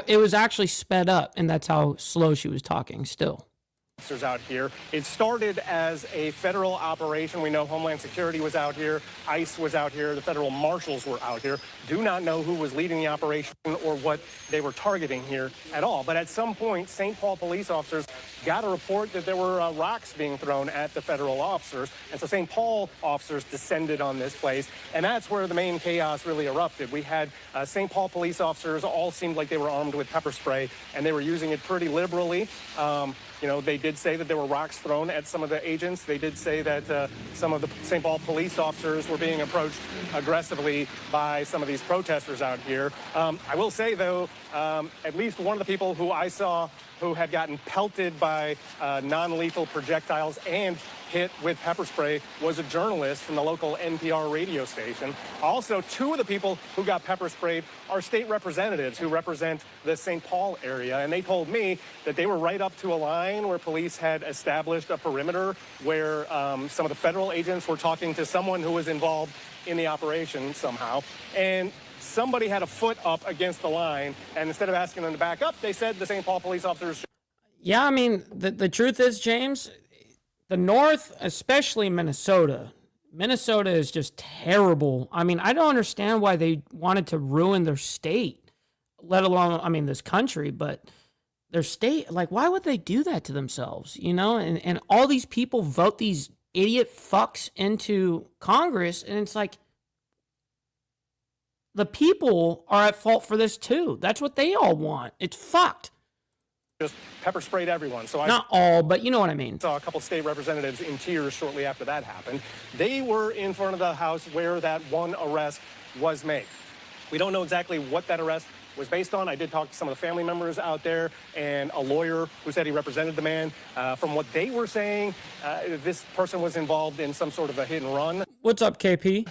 It was actually sped up, and that's how slow she was talking still. officers out here. It started as a federal operation. We know Homeland Security was out here, ICE was out here, the federal marshals were out here. Do not know who was leading the operation or what they were targeting here at all. But at some point, St. Paul police officers got a report that there were rocks being thrown at the federal officers. And so St. Paul officers descended on this place. And that's where the main chaos really erupted. We had St. Paul police officers all seemed like they were armed with pepper spray, and they were using it pretty liberally. You know, they did say that there were rocks thrown at some of the agents. They did say that some of the St. Paul police officers were being approached aggressively by some of these protesters out here. I will say, though, at least one of the people who I saw who had gotten pelted by non-lethal projectiles and hit with pepper spray was a journalist from the local NPR radio station. Also, two of the people who got pepper sprayed are state representatives who represent the St. Paul area, and they told me that they were right up to a line where police had established a perimeter where some of the federal agents were talking to someone who was involved in the operation somehow, and somebody had a foot up against the line, and instead of asking them to back up, they said the St. Paul police officers... Yeah, I mean, the truth is, James, the North, especially Minnesota is just terrible. I mean, I don't understand why they wanted to ruin their state, let alone, I mean, this country, but their state, like, why would they do that to themselves, you know? And all these people vote these idiot fucks into Congress, and it's like, the people are at fault for this too. That's what they all want. It's fucked. Just pepper sprayed everyone. So not all, but you know what I mean. Saw a couple state representatives in tears shortly after that happened. They were in front of the House where that one arrest was made. We don't know exactly what that arrest was based on. I did talk to some of the family members out there and a lawyer who said he represented the man. From what they were saying, this person was involved in some sort of a hit and run. What's up, KP?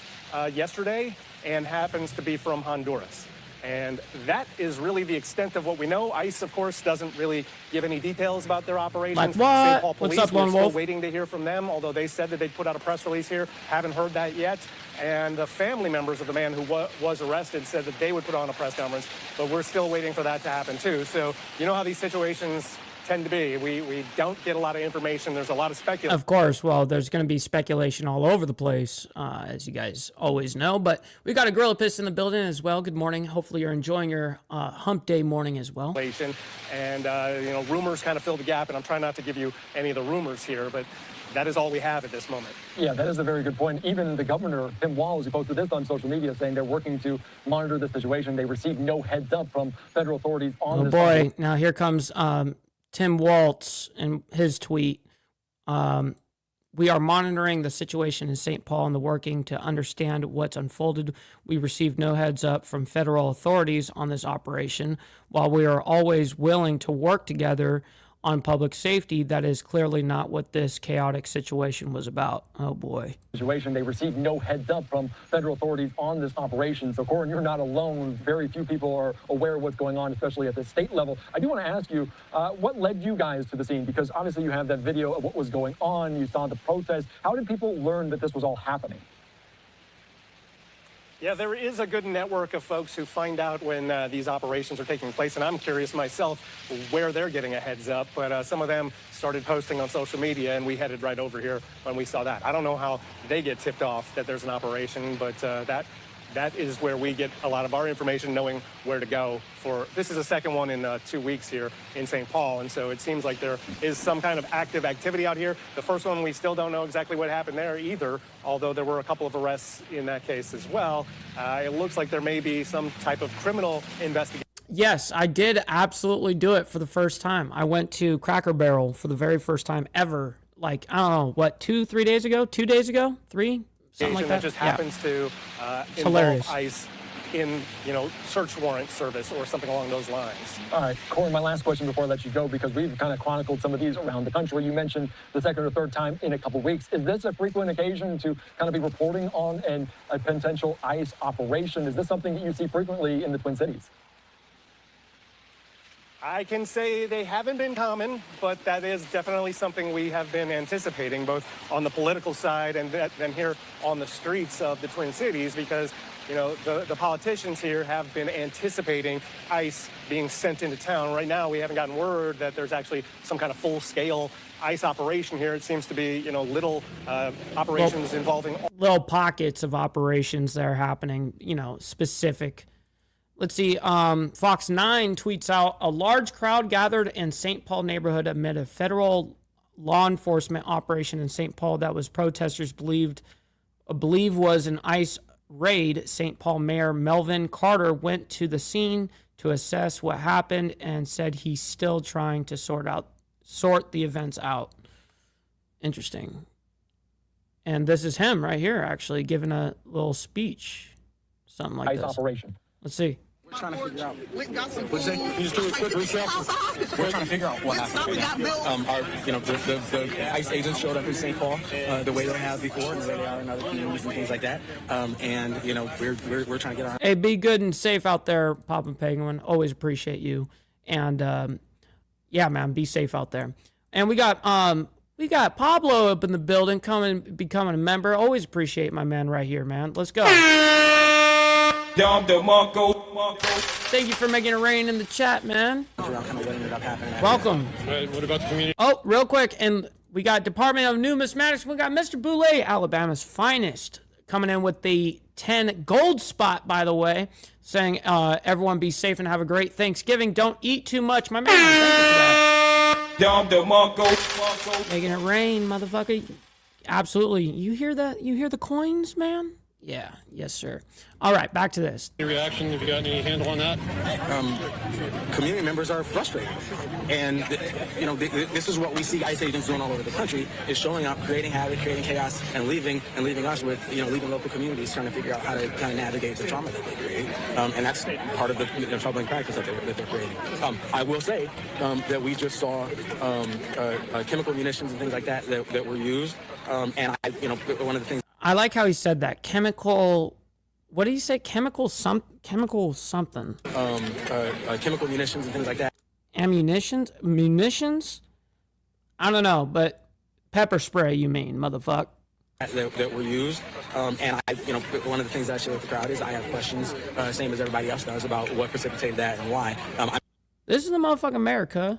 Yesterday, and happens to be from Honduras. And that is really the extent of what we know. ICE, of course, doesn't really give any details about their operations. Like what? St. Paul Police, What's up, we're Lone still Wolf? waiting to hear from them, although they said that they'd put out a press release here. Haven't heard that yet. And the family members of the man who was arrested said that they would put on a press conference, but we're still waiting for that to happen, too. So you know how these situations tend to be. We don't get a lot of information. There's a lot of speculation. Of course, well, there's going to be speculation all over the place, as you guys always know. But we got a Gorilla Piss in the building as well. Good morning. Hopefully you're enjoying your hump day morning as well. And, you know, rumors kind of fill the gap, and I'm trying not to give you any of the rumors here, but that is all we have at this moment. Yeah, that is a very good point. Even the governor, Tim Walz, who posted this on social media saying they're working to monitor the situation. They received no heads up from federal authorities on this. Oh, boy. Now here comes Tim Walz and his tweet. We are monitoring the situation in St. Paul and the working to understand what's unfolded. We received no heads up from federal authorities on this operation. While we are always willing to work together on public safety, that is clearly not what this chaotic situation was about. Oh, boy. They received no heads up from federal authorities on this operation. So, Corin, you're not alone. Very few people are aware of what's going on, especially at the state level. I do want to ask you, what led you guys to the scene? Because obviously you have that video of what was going on. You saw the protest. How did people learn that this was all happening? Yeah, there is a good network of folks who find out when these operations are taking place, and I'm curious myself where they're getting a heads up, but some of them started posting on social media, and we headed right over here when we saw that. I don't know how they get tipped off that there's an operation, but that is where we get a lot of our information, knowing where to go for. This is the second one in 2 weeks here in St. Paul, and so it seems like there is some kind of active activity out here. The first one, we still don't know exactly what happened there either, although there were a couple of arrests in that case as well. It looks like there may be some type of criminal investigation. Yes, I did absolutely do it for the first time. I went to Cracker Barrel for the very first time ever. Like, I don't know, what, 2 days ago? 2 days ago? 3? Something like that. Just happens to involve ICE in, you know, search warrant service or something along those lines. All right, Corin, my last question before I let you go, because we've kind of chronicled some of these around the country. You mentioned the second or third time in a couple of weeks. Is this a frequent occasion to kind of be reporting on a potential ICE operation? Is this something that you see frequently in the Twin Cities? I can say they haven't been common, but that is definitely something we have been anticipating, both on the political side and then here on the streets of the Twin Cities, because you know, the politicians here have been anticipating ICE being sent into town. Right now, we haven't gotten word that there's actually some kind of full-scale ICE operation here. It seems to be, you know, little operations involving little pockets of operations that are happening, you know, specific. Let's see. Fox 9 tweets out, a large crowd gathered in St. Paul neighborhood amid a federal law enforcement operation in St. Paul that was protesters believe was an ICE raid. St. Paul Mayor Melvin Carter went to the scene to assess what happened and said he's still trying to sort the events out. Interesting. And this is him right here, actually giving a little speech, something like ICE this. operation. Let's see. We're trying to figure out. You just do a quick recap. We're trying to figure out what happened. The ICE agents showed up in St. Paul the way they have before, and the way they are in other communities and things like that. And you know, we're trying to get our. Hey, be good and safe out there, Papa Penguin. Always appreciate you. And yeah, man, be safe out there. And we got Pablo up in the building, becoming a member. Always appreciate my man right here, man. Let's go. Thank you for making it rain in the chat, man. Welcome. What about the community? Oh, real quick, and we got Department of Numismatics. We got Mr. Boulay, Alabama's finest, coming in with the 10 gold spot, by the way, saying everyone be safe and have a great Thanksgiving. Don't eat too much, my man. Thank you for that. Making it rain, motherfucker. Absolutely. You hear that? You hear the coins, man? Yeah, yes, sir. All right, back to this. Your reaction, if you got any handle on that? Community members are frustrated. And, you know, this is what we see ICE agents doing all over the country, is showing up, creating havoc, creating chaos, and leaving us with, you know, leaving local communities trying to figure out how to kind of navigate the trauma that they create. And that's part of the troubling practice that they're creating. I will say that we just saw chemical munitions and things like that were used. And, one of the things. I like how he said that. Chemical, what did he say? Chemical something. Chemical munitions and things like that. Munitions? I don't know, but pepper spray, you mean, motherfucker. That were used. And one of the things that I share with the crowd is I have questions, same as everybody else does, about what precipitated that and why. This is the motherfucking America.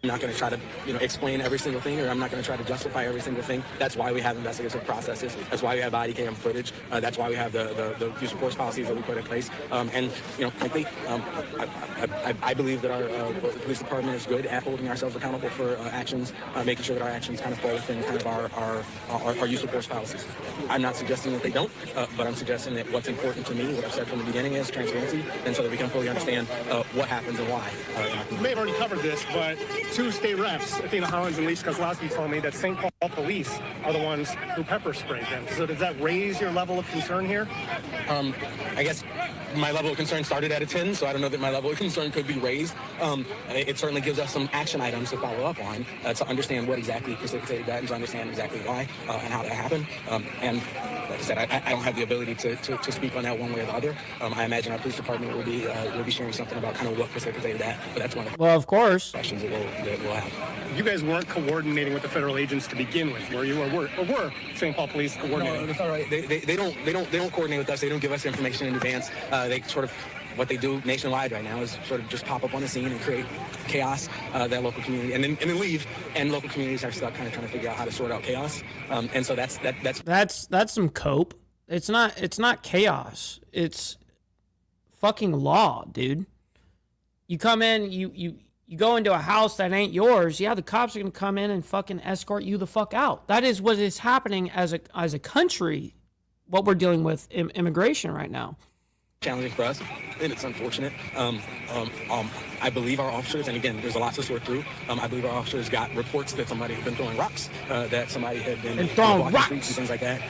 I'm not going to try to, explain every single thing, or I'm not going to try to justify every single thing. That's why we have investigative processes. That's why we have body cam footage. That's why we have the use of force policies that we put in place. Frankly, I believe that our police department is good at holding ourselves accountable for actions, making sure that our actions kind of fall within kind of our use of force policies. I'm not suggesting that they don't, but I'm suggesting that what's important to me, what I've said from the beginning, is transparency, and so that we can fully understand what happens and why. You may have already covered this, but two state reps, Athena Hollins and Lisa Kozlowski, told me that St. Paul police are the ones who pepper sprayed them. So does that raise your level of concern here? I guess my level of concern started at a 10, so I don't know that my level of concern could be raised. It certainly gives us some action items to follow up on to understand what exactly precipitated that and to understand exactly why and how that happened. And like I said, I don't have the ability to speak on that one way or the other. I imagine our police department will be sharing something about kind of what precipitated that. But that's one of the questions that we'll have. You guys weren't coordinating with the federal agents to begin with, were you? Or were St. Paul police coordinating? No, the federal, they don't coordinate with us. They don't give us information in advance. They sort of, what they do nationwide right now is sort of just pop up on the scene and create chaos, that local community, and then leave, and local communities are stuck kind of trying to figure out how to sort out chaos. And so that's some cope. It's not chaos. It's fucking law, dude. You come in, you go into a house that ain't yours. Yeah, the cops are gonna come in and fucking escort you the fuck out. That is what is happening as a country. What we're dealing with immigration right now. Challenging for us, and it's unfortunate. I believe our officers, and again, there's a lot to sort through. I believe our officers got reports that somebody had been throwing rocks, that somebody had been throwing rocks and things like that.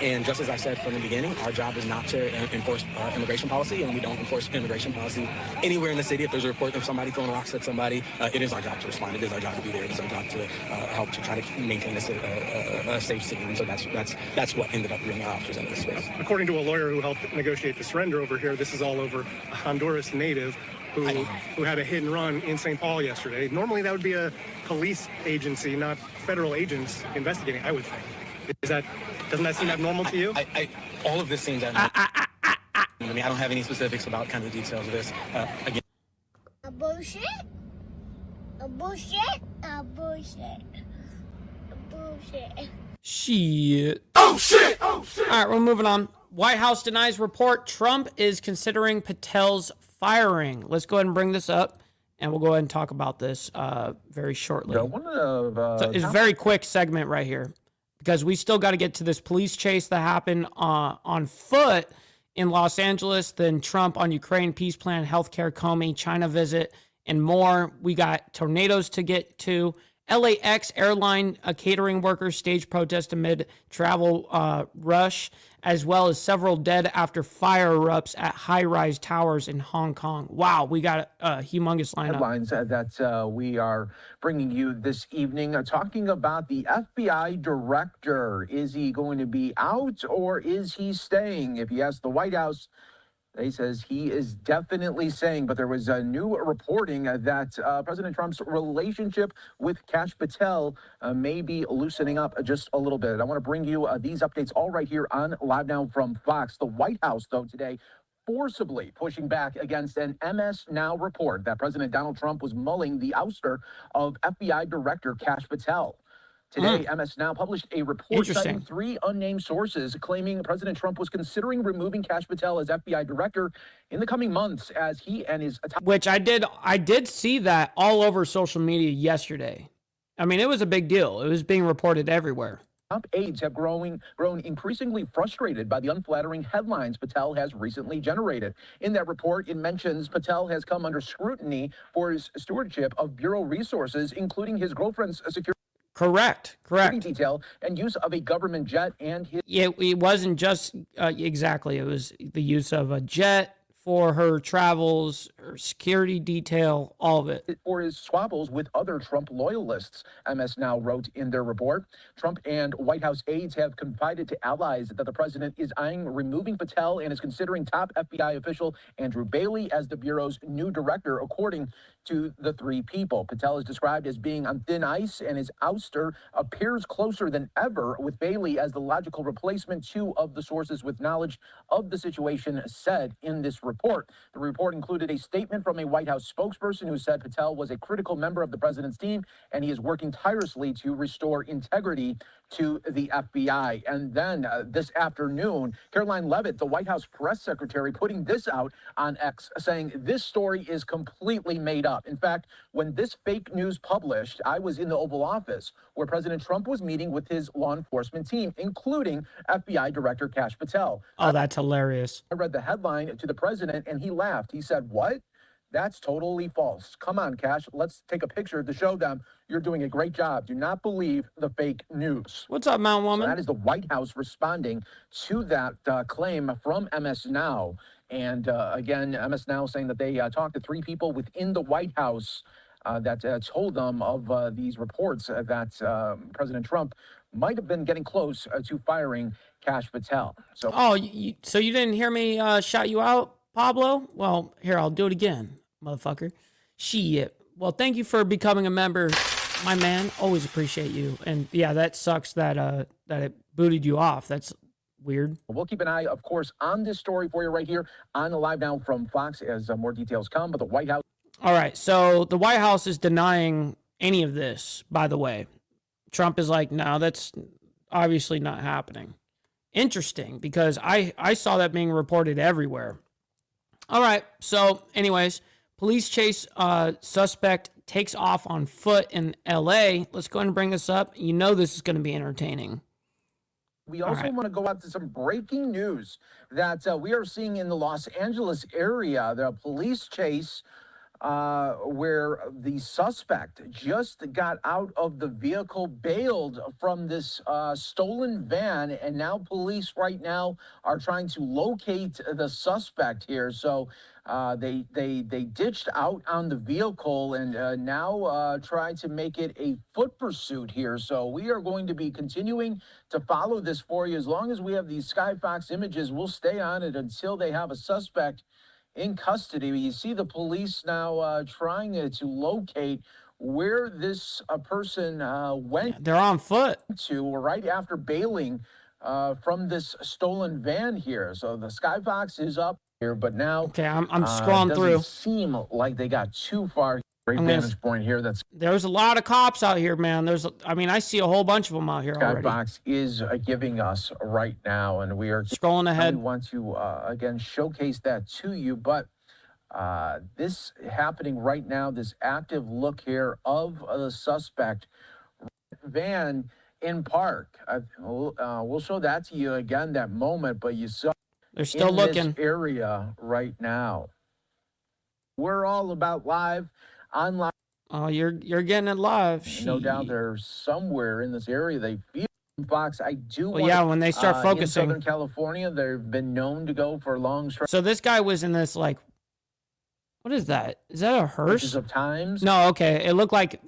And just as I said from the beginning, our job is not to enforce immigration policy, and we don't enforce immigration policy anywhere in the city. If there's a report of somebody throwing rocks at somebody, it is our job to respond. It is our job to be there. It is our job to help to try to maintain a safe city. And so that's what ended up bringing our officers into this space. According to a lawyer who helped negotiate the surrender over here, this is all over a Honduras native who had a hit and run in St. Paul yesterday. Normally that would be a police agency, not federal agents investigating, I would think. Doesn't that seem abnormal to you? All of this seems abnormal. I mean, I don't have any specifics about kind of the details of this. Again. A bullshit. A bullshit. A bullshit. A bullshit. Shit. Oh shit! Oh shit! All right, we're moving on. White House denies report Trump is considering Patel's firing. Let's go ahead and bring this up, and we'll go ahead and talk about this very shortly. So it's a very quick segment right here, because we still got to get to this police chase that happened on foot in Los Angeles, then Trump on Ukraine peace plan, healthcare, Comey, China visit, and more. We got tornadoes to get to. LAX airline catering workers stage protest amid travel rush, as well as several dead after fire erupts at high-rise towers in Hong Kong. Wow, we got a humongous lineup. Headlines that we are bringing you this evening, talking about the FBI director. Is he going to be out or is he staying? If you ask the White House, they says he is definitely staying, but there was a new reporting that President Trump's relationship with Kash Patel may be loosening up just a little bit. I want to bring you these updates all right here on Live Now from Fox. The White House, though, today forcibly pushing back against an MS Now report that President Donald Trump was mulling the ouster of FBI Director Kash Patel. Today, MS Now published a report citing 3 unnamed sources claiming President Trump was considering removing Kash Patel as FBI director in the coming months as he and his... Which I did see that all over social media yesterday. I mean, it was a big deal. It was being reported everywhere. Trump aides have grown increasingly frustrated by the unflattering headlines Patel has recently generated. In that report, it mentions Patel has come under scrutiny for his stewardship of Bureau resources, including his girlfriend's security. Correct. Detail and use of a government jet and his... Yeah, it wasn't just exactly. It was the use of a jet for her travels, her security detail, all of it. For his squabbles with other Trump loyalists, MS Now wrote in their report. Trump and White House aides have confided to allies that the president is eyeing removing Patel and is considering top FBI official Andrew Bailey as the Bureau's new director, according to the 3 people. Patel is described as being on thin ice, and his ouster appears closer than ever, with Bailey as the logical replacement. 2 of the sources with knowledge of the situation said in this report. The report included a statement from a White House spokesperson who said Patel was a critical member of the president's team, and he is working tirelessly to restore integrity to the FBI. And then this afternoon, Caroline Leavitt, the White House press secretary, putting this out on X, saying this story is completely made up. In fact, when this fake news published, I was in the Oval Office where President Trump was meeting with his law enforcement team, including FBI Director Kash Patel. Oh, that's hilarious. I read the headline to the president and he laughed. He said, "What? That's totally false. Come on, Kash, let's take a picture to show them you're doing a great job. Do not believe the fake news." What's up, Mount Woman? So that is the White House responding to that claim from MS Now. And again, MS Now saying that they talked to 3 people within the White House that told them of these reports that President Trump might have been getting close to firing Kash Patel. So, so you didn't hear me shout you out, Pablo? Well, here, I'll do it again, motherfucker. Shit. Well, thank you for becoming a member, my man. Always appreciate you. And yeah, that sucks that it booted you off. That's weird. We'll keep an eye, of course, on this story for you right here on the Live Now from Fox as more details come. But the White House... All right, so the White House is denying any of this, by the way. Trump is like, no, that's obviously not happening. Interesting, because I saw that being reported everywhere. All right, so anyways, police chase suspect takes off on foot in L.A. Let's go ahead and bring this up. You know this is going to be entertaining. We also want to go out to some breaking news that we are seeing in the Los Angeles area. The police chase where the suspect just got out of the vehicle, bailed from this stolen van, and now police right now are trying to locate the suspect here. So they ditched out on the vehicle and now try to make it a foot pursuit here. So we are going to be continuing to follow this for you. As long as we have these Skyfox images, we'll stay on it until they have a suspect in custody. You see the police now trying to locate where this person went. They're on foot to right after bailing from this stolen van here. So the Skyfox is up. here, but now okay, I'm scrolling through. Doesn't seem like they got too far. Great vantage point here. There's a lot of cops out here, man. I see a whole bunch of them out here already. Skybox is giving us right now, and we are scrolling ahead. We want to again showcase that to you, but this happening right now, this active look here of the suspect van in park. We'll show that to you again, that moment, but you saw they're still looking this area right now. We're all about live, online. Oh, you're getting it live. No doubt they're somewhere in this area. They feel Fox. I do. Well, yeah, when they start focusing. In Southern California, they've been known to go for long stretches. So this guy was in this what is that? Is that a hearse? Of times. No, okay. It looked like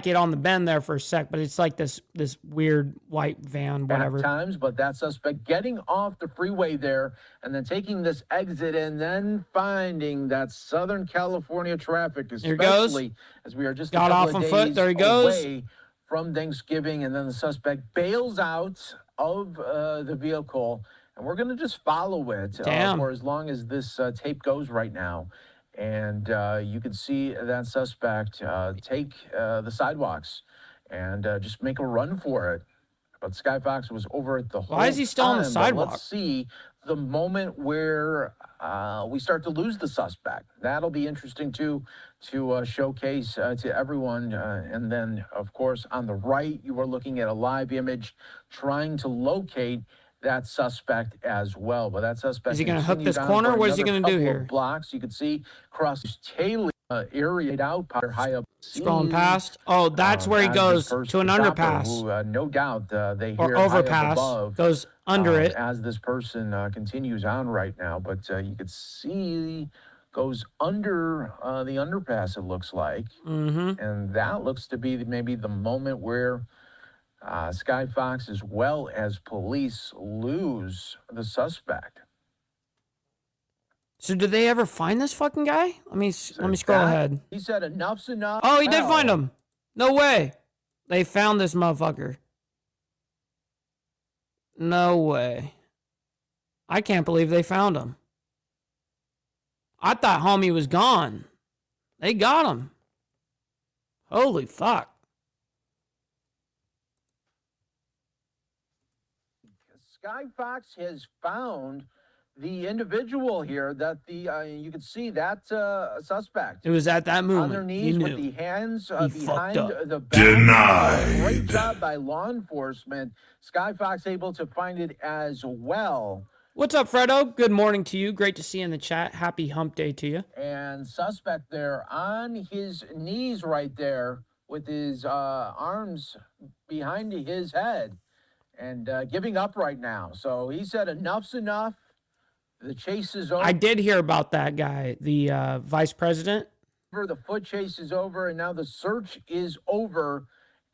it on the bend there for a sec, but it's like this weird white van, whatever. At times, but that suspect getting off the freeway there and then taking this exit and then finding that Southern California traffic, especially as we are just got off on foot. There he goes. Away from Thanksgiving, and then the suspect bails out of the vehicle, and we're going to just follow it for as long as this tape goes right now. And you can see that suspect take the sidewalks and just make a run for it. But Sky Fox was over at the whole Why is he still on the sidewalk? Let's see the moment where we start to lose the suspect. That'll be interesting to showcase to everyone. And then, of course, on the right, you are looking at a live image trying to locate that suspect as well. But that suspect, is he going to hook this corner? What is he going to do here? Blocks. You can see across Taylor area out high up. Scrolling past. Oh, that's where he goes to an underpass. Who, no doubt they or hear overpass above, goes under it as this person continues on right now. But you could see goes under the underpass. It looks like, and that looks to be maybe the moment where Sky Fox, as well as police, lose the suspect. So did they ever find this fucking guy? Let me scroll ahead. He said enough's enough. Oh, he did find him. No way. They found this motherfucker. No way. I can't believe they found him. I thought homie was gone. They got him. Holy fuck. Sky Fox has found the individual here that you can see that suspect. It was at that moment. On their knees with the hands behind the back. Denied. Great job by law enforcement. Sky Fox able to find it as well. What's up, Fredo? Good morning to you. Great to see you in the chat. Happy hump day to you. And suspect there on his knees right there with his arms behind his head. And giving up right now. So he said enough's enough. The chase is over. I did hear about that guy, the vice president. The foot chase is over, and now the search is over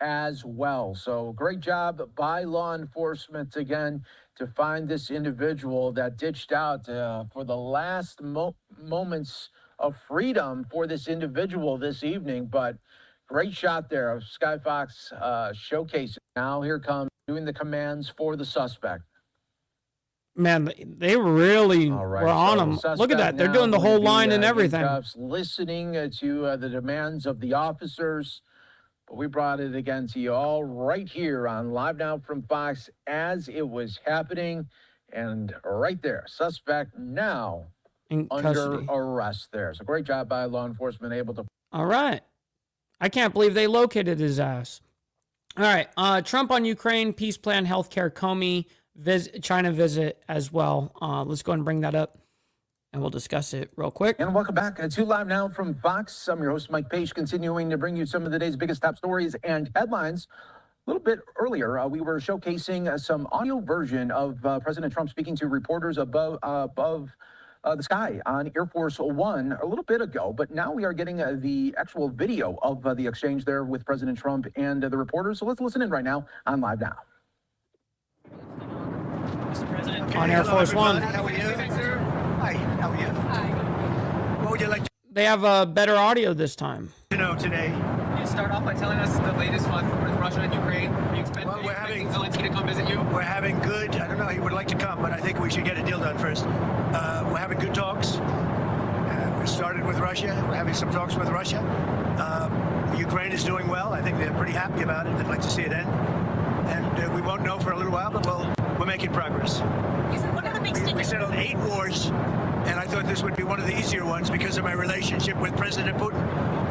as well. So great job by law enforcement again to find this individual that ditched out for the last moments of freedom for this individual this evening. But great shot there of Sky Fox showcasing. Now here comes doing the commands for the suspect. Man, they really were on him. Look at that. They're doing the whole line and everything. Listening to the demands of the officers. But we brought it again to you all right here on Live Now from Fox as it was happening. And right there, suspect now under arrest there. So great job by law enforcement able to. All right. I can't believe they located his ass. All right. Trump on Ukraine, peace plan, healthcare, Comey, China visit as well. Let's go ahead and bring that up, and we'll discuss it real quick. And welcome back to Live Now from Fox. I'm your host, Mike Page, continuing to bring you some of the day's biggest top stories and headlines. A little bit earlier, we were showcasing some audio version of President Trump speaking to reporters above the sky on Air Force One a little bit ago, but now we are getting the actual video of the exchange there with President Trump and the reporters. So let's listen in right now on Live Now. Mr. President, on Air Force One. How are you? Hi, how are you? Hi. What would you like to They have better audio this time. know today? Yes, start off by telling us the latest with Russia and Ukraine? Are you expecting Zelensky to come visit you? We're having good, I don't know, he would like to come, but I think we should get a deal done first. We're having good talks. We started with Russia. We're having some talks with Russia. Ukraine is doing well. I think they're pretty happy about it. They'd like to see it end. And we won't know for a little while, but we're making progress. We settled 8 wars, and I thought this would be one of the easier ones because of my relationship with President Putin.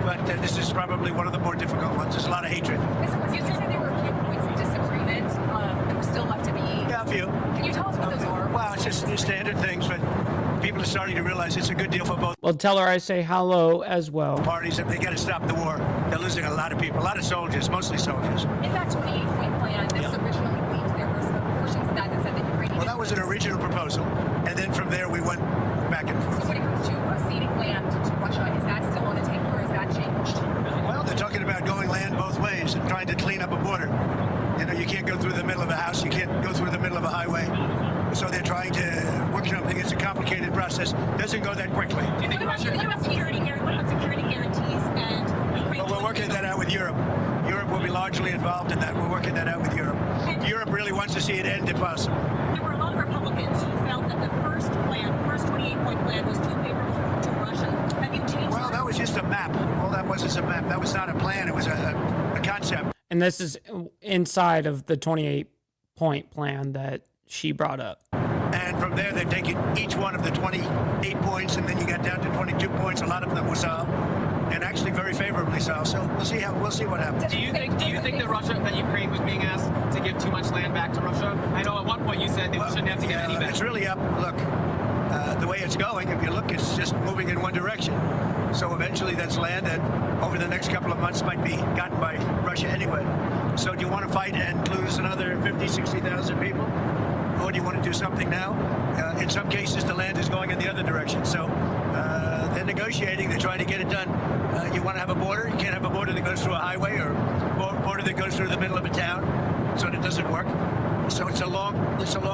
But this is probably one of the more difficult ones. There's a lot of hatred. You said there were a few points of disagreement that were still left to be. Yeah, a few. Can you tell us what those are? Well, it's just standard things, but people are starting to realize it's a good deal for both. Well, tell her I say hello as well. Parties, if they got to stop the war, they're losing a lot of people, a lot of soldiers, mostly soldiers. In that 28-point plan that was originally leaked, there were some portions of that that said that Ukraine. Well, that was an original proposal, and then from there we went back and forth. So when it comes to ceding land to Russia, is that still on the table or is that changed? Well, they're talking about going land both ways and trying to clean up a border. You know, you can't go through the middle of a house, you can't go through the middle of a highway. So they're trying to work something. It's a complicated process. Doesn't go that quickly. Do you think Russia has security guarantees and Ukraine? Well, we're working that out with Europe. Europe will be largely involved in that. We're working that out with Europe. Europe really wants to see it end if possible. There were a lot of Republicans who felt that the first 28-point plan was too favorable to Russia. Have you changed? Well, that was just a map. All that was is a map. That was not a plan. It was a concept. And this is inside of the 28-point plan that she brought up. And from there, they've taken each one of the 28 points, and then you got down to 22 points. A lot of them were solved, and actually very favorably solved. So we'll see what happens. Do you think that Ukraine was being asked to give too much land back to Russia? I know at one point you said they shouldn't have to give any back. It's really up. Look, the way it's going, if you look, it's just moving in one direction. So eventually, that's land that over the next couple of months might be gotten by Russia anyway. So do you want to fight and lose another 50, 60,000 people? Or do you want to do something now? In some cases, the land is going in the other direction. So they're negotiating. They're trying to get it done. You want to have a border? You can't have a border that goes through a highway or a border that goes through the middle of a town. So it doesn't work. So it's a long,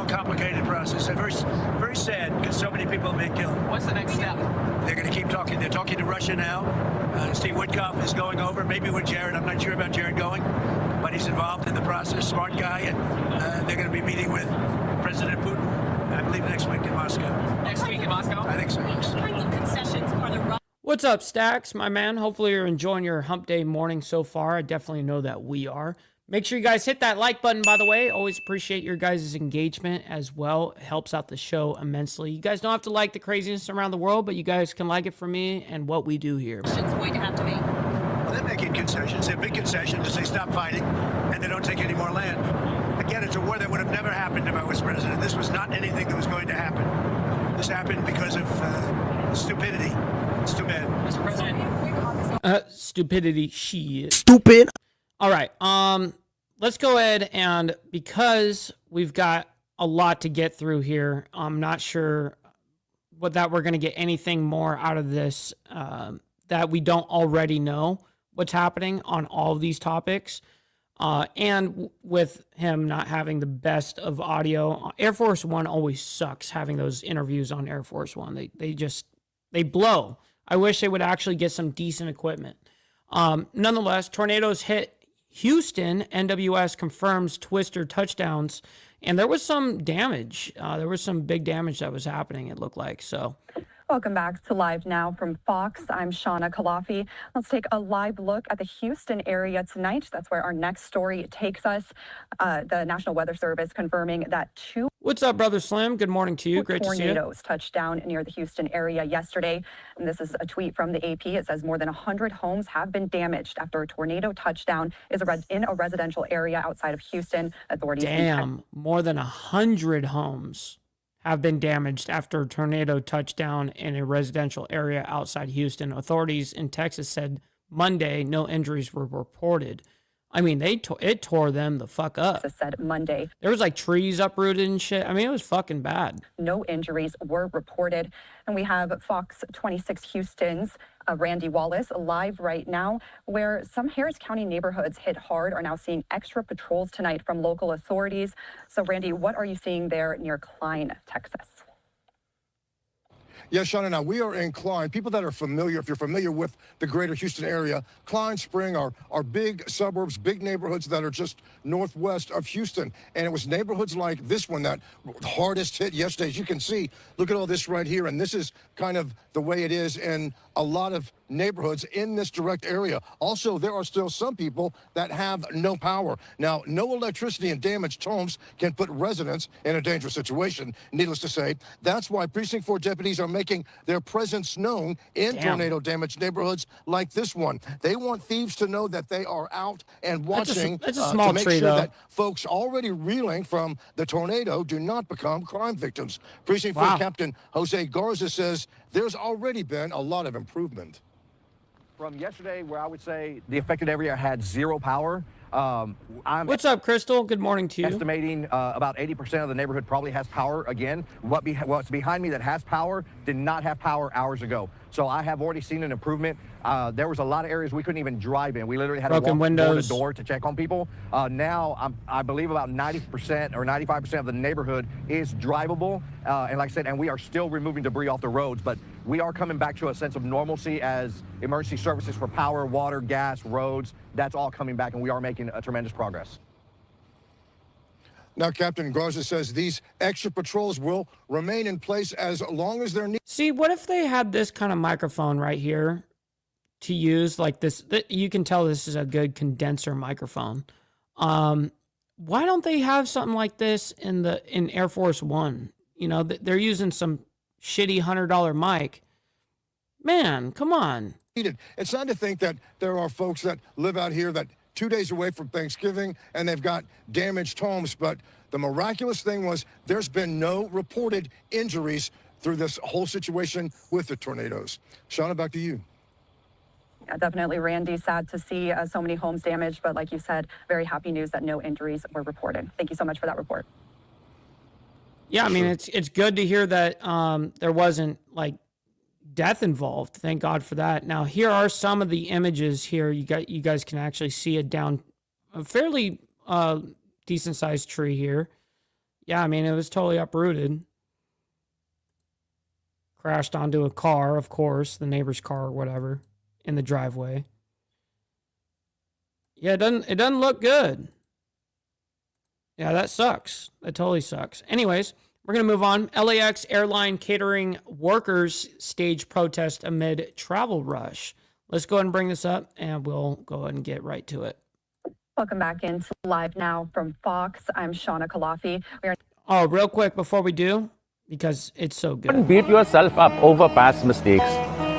complicated process. And very, very sad because so many people have been killed. What's the next step? They're going to keep talking. They're talking to Russia now. Steve Witkoff is going over, maybe with Jared. I'm not sure about Jared going, but he's involved in the process. Smart guy, and they're going to be meeting with President Putin, I believe, next week in Moscow. Next week in Moscow? I think so. What kinds of concessions are there? What's up, Stacks, my man? Hopefully you're enjoying your hump day morning so far. I definitely know that we are. Make sure you guys hit that like button, by the way. Always appreciate your guys' engagement as well. It helps out the show immensely. You guys don't have to like the craziness around the world, but you guys can like it for me and what we do here. It's going to have to be. Well, they're making concessions. They're big concessions as they stop fighting and they don't take any more land. Again, it's a war that would have never happened if I was president. This was not anything that was going to happen. This happened because of stupidity. It's too bad. Mr. President. Stupidity, shit. Stupid. All right. Let's go ahead, and because we've got a lot to get through here, I'm not sure that we're going to get anything more out of this that we don't already know what's happening on all of these topics. And with him not having the best of audio, Air Force One always sucks having those interviews on Air Force One. They blow. I wish they would actually get some decent equipment. Nonetheless, tornadoes hit Houston. NWS confirms Twister touchdowns, and there was some damage. There was some big damage that was happening, it looked like. So, welcome back to Live Now from Fox. I'm Shauna Kalafi. Let's take a live look at the Houston area tonight. That's where our next story takes us. The National Weather Service confirming that 2 What's up, Brother Slim? Good morning to you. Great to see you. Tornadoes touched down near the Houston area yesterday. And this is a tweet from the AP. It says more than 100 homes have been damaged after a tornado touchdown in a residential area outside of Houston. Authorities. Damn, more than 100 homes have been damaged after a tornado touchdown in a residential area outside Houston. Authorities in Texas said Monday no injuries were reported. I mean, it tore them the fuck up. Texas said Monday. There was like trees uprooted and shit. I mean, it was fucking bad. No injuries were reported. And we have Fox 26 Houston's Randy Wallace live right now, where some Harris County neighborhoods hit hard are now seeing extra patrols tonight from local authorities. So, Randy, what are you seeing there near Klein, Texas? Yes, Shauna, now we are in Klein. People that are familiar, if you're familiar with the greater Houston area, Klein, Spring are big suburbs, big neighborhoods that are just northwest of Houston. And it was neighborhoods like this one that hardest hit yesterday. As you can see, look at all this right here. And this is kind of the way it is in a lot of neighborhoods in this direct area. Also, there are still some people that have no power. Now, no electricity and damaged homes can put residents in a dangerous situation. Needless to say, that's why Precinct 4 deputies are making their presence known in tornado-damaged neighborhoods like this one. They want thieves to know that they are out and watching that's a small to make tree, sure though. that folks already reeling from the tornado do not become crime victims. Precinct 4 Captain Jose Garza says there's already been a lot of improvement. From yesterday, where I would say the affected area had zero power, What's up, Crystal? Good morning to you. Estimating about 80% of the neighborhood probably has power again. What's behind me that has power did not have power hours ago. So I have already seen an improvement. There was a lot of areas we couldn't even drive in. We literally had to walk door to door to check on people. Now, I believe about 90% or 95% of the neighborhood is drivable. And like I said, and we are still removing debris off the roads, but we are coming back to a sense of normalcy as emergency services for power, water, gas, roads, that's all coming back, and we are making a tremendous progress. Now, Captain Garza says these extra patrols will remain in place as long as they're needed. See, what if they had this kind of microphone right here to use, like this? You can tell this is a good condenser microphone. Why don't they have something like this in Air Force One? You know, they're using some shitty $100 mic. Man, come on. It's not to think that there are folks that live out here that 2 days away from Thanksgiving and they've got damaged homes, but the miraculous thing was there's been no reported injuries through this whole situation with the tornadoes. Shauna, back to you. Yeah, definitely, Randy. Sad to see so many homes damaged, but like you said, very happy news that no injuries were reported. Thank you so much for that report. Yeah, I mean, it's good to hear that there wasn't like death involved. Thank God for that. Now, here are some of the images here. You guys can actually see a fairly decent sized tree here. Yeah, I mean, it was totally uprooted. Crashed onto a car, of course, the neighbor's car or whatever, in the driveway. Yeah, it doesn't look good. Yeah, that sucks. That totally sucks. Anyways, we're going to move on. LAX airline catering workers stage protest amid travel rush. Let's go ahead and bring this up, and we'll go ahead and get right to it. Welcome back into Live Now from Fox. I'm Shauna Kalafi. Oh, real quick before we do, because it's so good. Don't beat yourself up over past mistakes.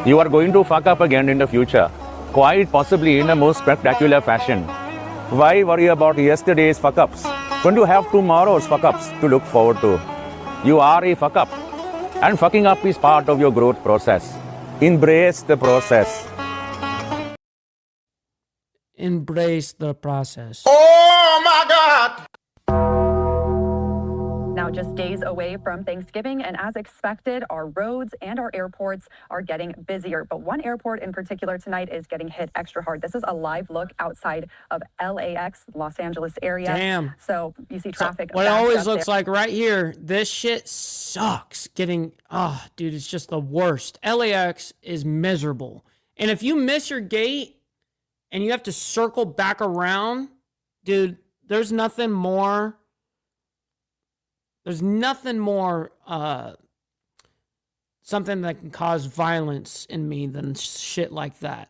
You are going to fuck up again in the future, quite possibly in a most spectacular fashion. Why worry about yesterday's fuck-ups when you have tomorrow's fuck-ups to look forward to? You are a fuck-up, and fucking up is part of your growth process. Embrace the process. Embrace the process. Oh my God! Now just days away from Thanksgiving, and as expected, our roads and our airports are getting busier. But one airport in particular tonight is getting hit extra hard. This is a live look outside of LAX, Los Angeles area. Damn. So you see traffic. What it always looks like right here, this shit sucks. Dude, it's just the worst. LAX is miserable. And if you miss your gate and you have to circle back around, dude, there's nothing more something that can cause violence in me than shit like that.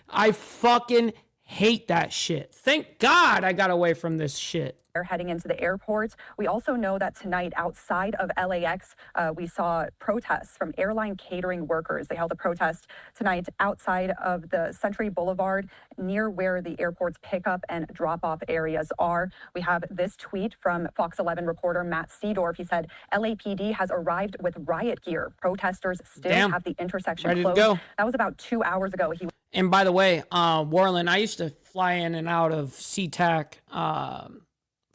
I fucking hate that shit. Thank God I got away from this shit. Heading into the airport. We also know that tonight outside of LAX, we saw protests from airline catering workers. They held a protest tonight outside of the Century Boulevard near where the airport's pickup and drop-off areas are. We have this tweet from Fox 11 reporter Matt Seedorf. He said, LAPD has arrived with riot gear. Protesters still have the intersection Ready closed. to go. That was about 2 hours ago. And by the way, Warland, I used to fly in and out of SeaTac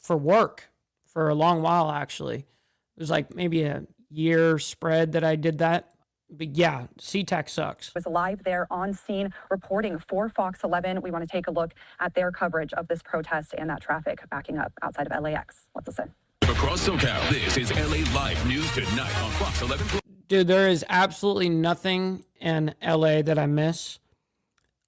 for work for a long while, actually. It was like maybe a year spread that I did that. But yeah, SeaTac sucks. Was live there on scene reporting for Fox 11. We want to take a look at their coverage of this protest and that traffic backing up outside of LAX. Let's listen. Across SoCal, this is LA Live News Tonight on Fox 11. Dude, there is absolutely nothing in LA that I miss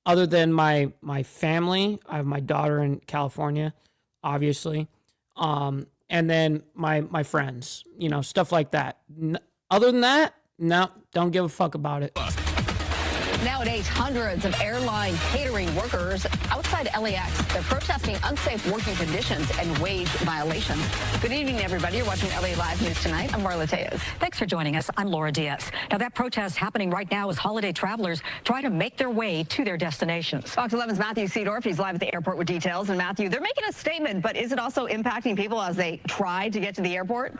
other than my family. I have my daughter in California, obviously. And then my friends, you know, stuff like that. Other than that, no, don't give a fuck about it. Nowadays, hundreds of airline catering workers outside LAX. They're protesting unsafe working conditions and wage violations. Good evening, everybody. You're watching LA Live News Tonight. I'm Marla Tejas. Thanks for joining us. I'm Laura Diaz. Now, that protest happening right now as holiday travelers try to make their way to their destinations. Fox 11's Matthew Seedorf. He's live at the airport with details. And Matthew, they're making a statement, but is it also impacting people as they try to get to the airport?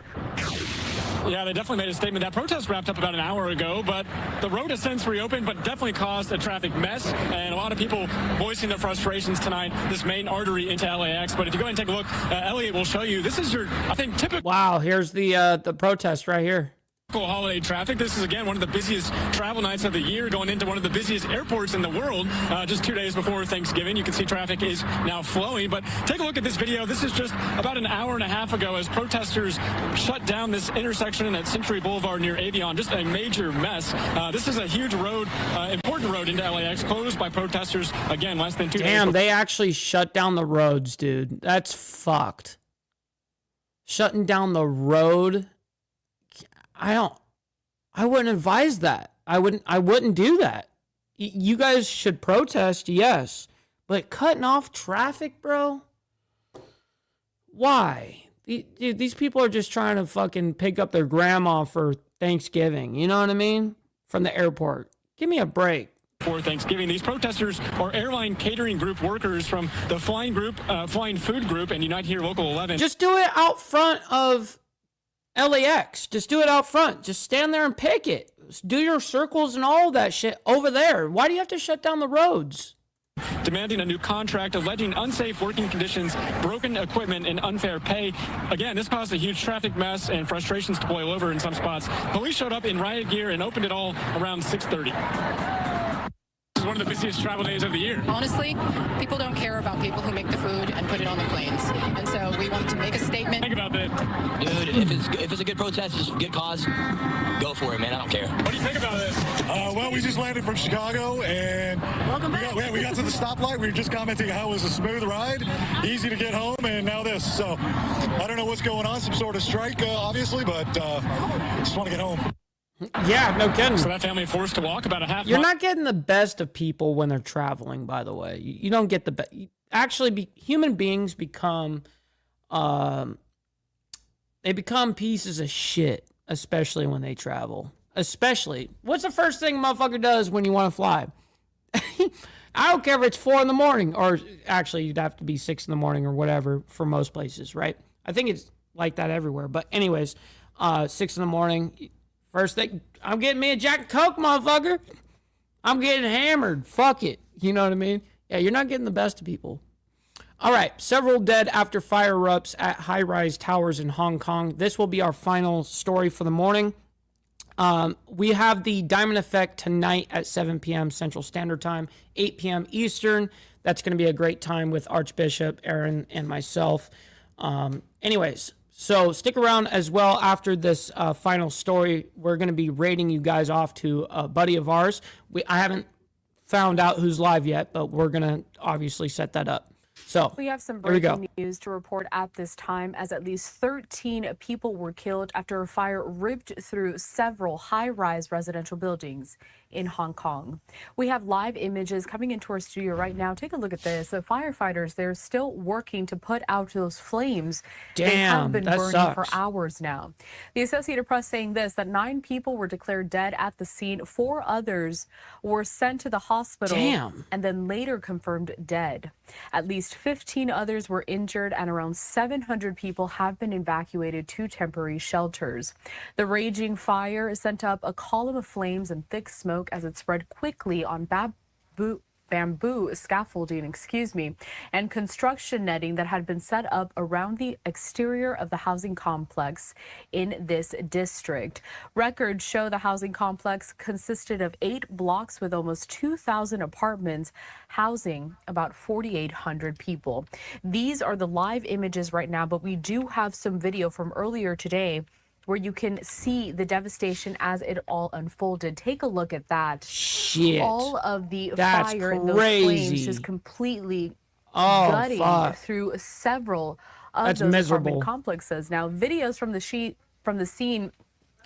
Yeah, they definitely made a statement. That protest wrapped up about an hour ago, but the road has since reopened, but definitely caused a traffic mess, and a lot of people voicing their frustrations tonight, this main artery into LAX. But if you go ahead and take a look, Elliot will show you, this is your, I think, typical... Wow, here's the protest right here. Holiday traffic. This is, again, one of the busiest travel nights of the year, going into one of the busiest airports in the world. Just 2 days before Thanksgiving, you can see traffic is now flowing. But take a look at this video. This is just about an hour and a half ago as protesters shut down this intersection at Century Boulevard near Avion. Just a major mess. This is a huge road, important road into LAX, closed by protesters, again, less than 2 days. Damn, they actually shut down the roads, dude. That's fucked. Shutting down the road... I wouldn't advise that. I wouldn't do that. You guys should protest, yes, but cutting off traffic, bro? Why? These people are just trying to fucking pick up their grandma for Thanksgiving. You know what I mean? From the airport. Give me a break. For Thanksgiving, these protesters are airline catering group workers from the Flying Food Group and Unite Here Local 11. Just do it out front of LAX. Just do it out front. Just stand there and pick it. Do your circles and all that shit over there. Why do you have to shut down the roads? Demanding a new contract, alleging unsafe working conditions, broken equipment, and unfair pay. Again, this caused a huge traffic mess and frustrations to boil over in some spots. Police showed up in riot gear and opened it all around 6:30. One of the busiest travel days of the year. Honestly, people don't care about people who make the food and put it on the planes. And so we want to make a statement. Think about that. Dude, if it's a good protest, it's a good cause, go for it, man. I don't care. What do you think about this? Well, we just landed from Chicago, and we got to the stoplight. We were just commenting how it was a smooth ride, easy to get home, and now this. So I don't know what's going on, some sort of strike, obviously, but just want to get home. Yeah, no kidding. So that family forced to walk about a half. You're not getting the best of people when they're traveling, by the way. You don't get the best. Actually, human beings become, they become pieces of shit, especially when they travel. Especially, what's the first thing a motherfucker does when you want to fly? I don't care if it's 4 a.m, or actually you'd have to be 6 a.m. or whatever for most places, right? I think it's like that everywhere. But anyways, 6 a.m, first thing, I'm getting me a Jack and Coke, motherfucker. I'm getting hammered. Fuck it. You know what I mean? Yeah, you're not getting the best of people. All right, several dead after fire erupts at high-rise towers in Hong Kong. This will be our final story for the morning. We have the Diamond Effect tonight at 7 p.m. Central Standard Time, 8 p.m. Eastern. That's going to be a great time with Archbishop, Aaron, and myself. Anyways, so stick around as well after this final story. We're going to be rating you guys off to a buddy of ours. I haven't found out who's live yet, but we're going to obviously set that up. So we have some breaking news to report at this time, as at least 13 people were killed after a fire ripped through several high-rise residential buildings in Hong Kong. We have live images coming into our studio right now. Take a look at this. The firefighters, they're still working to put out those flames. Damn, they have been burning sucks. for hours now. The Associated Press saying this, that 9 people were declared dead at the scene. 4 others were sent to the hospital and then later confirmed dead. At least 15 others were injured, and around 700 people have been evacuated to temporary shelters. The raging fire sent up a column of flames and thick smoke as it spread quickly on bamboo scaffolding, and construction netting that had been set up around the exterior of the housing complex in this district. Records show the housing complex consisted of 8 blocks with almost 2,000 apartments housing about 4,800 people. These are the live images right now, but we do have some video from earlier today where you can see the devastation as it all unfolded. Take a look at that. Shit. All of the That's fire and those crazy. flames just completely gutting through several of That's those miserable. apartment complexes. Now, videos from the scene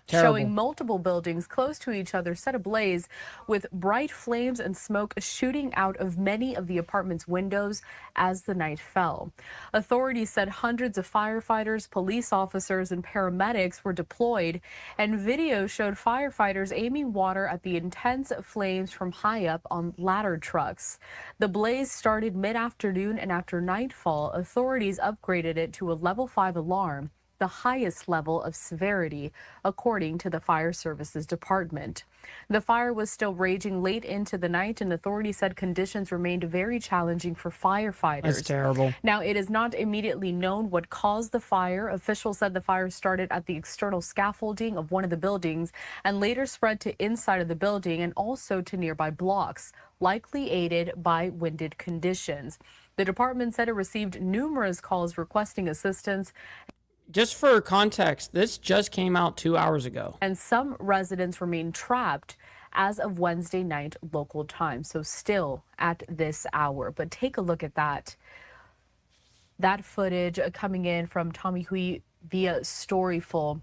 Terrible. showing multiple buildings close to each other set ablaze with bright flames and smoke shooting out of many of the apartment's windows as the night fell. Authorities said hundreds of firefighters, police officers, and paramedics were deployed, and video showed firefighters aiming water at the intense flames from high up on ladder trucks. The blaze started mid-afternoon, and after nightfall, authorities upgraded it to a level 5 alarm, the highest level of severity, according to the fire services department. The fire was still raging late into the night, and authorities said conditions remained very challenging for firefighters. That's terrible. Now, it is not immediately known what caused the fire. Officials said the fire started at the external scaffolding of one of the buildings and later spread to inside of the building and also to nearby blocks, likely aided by winded conditions. The department said it received numerous calls requesting assistance. Just for context, this just came out 2 hours ago. And some residents remain trapped as of Wednesday night local time, so still at this hour. But take a look at that. That footage coming in from Tommy Hui via Storyful.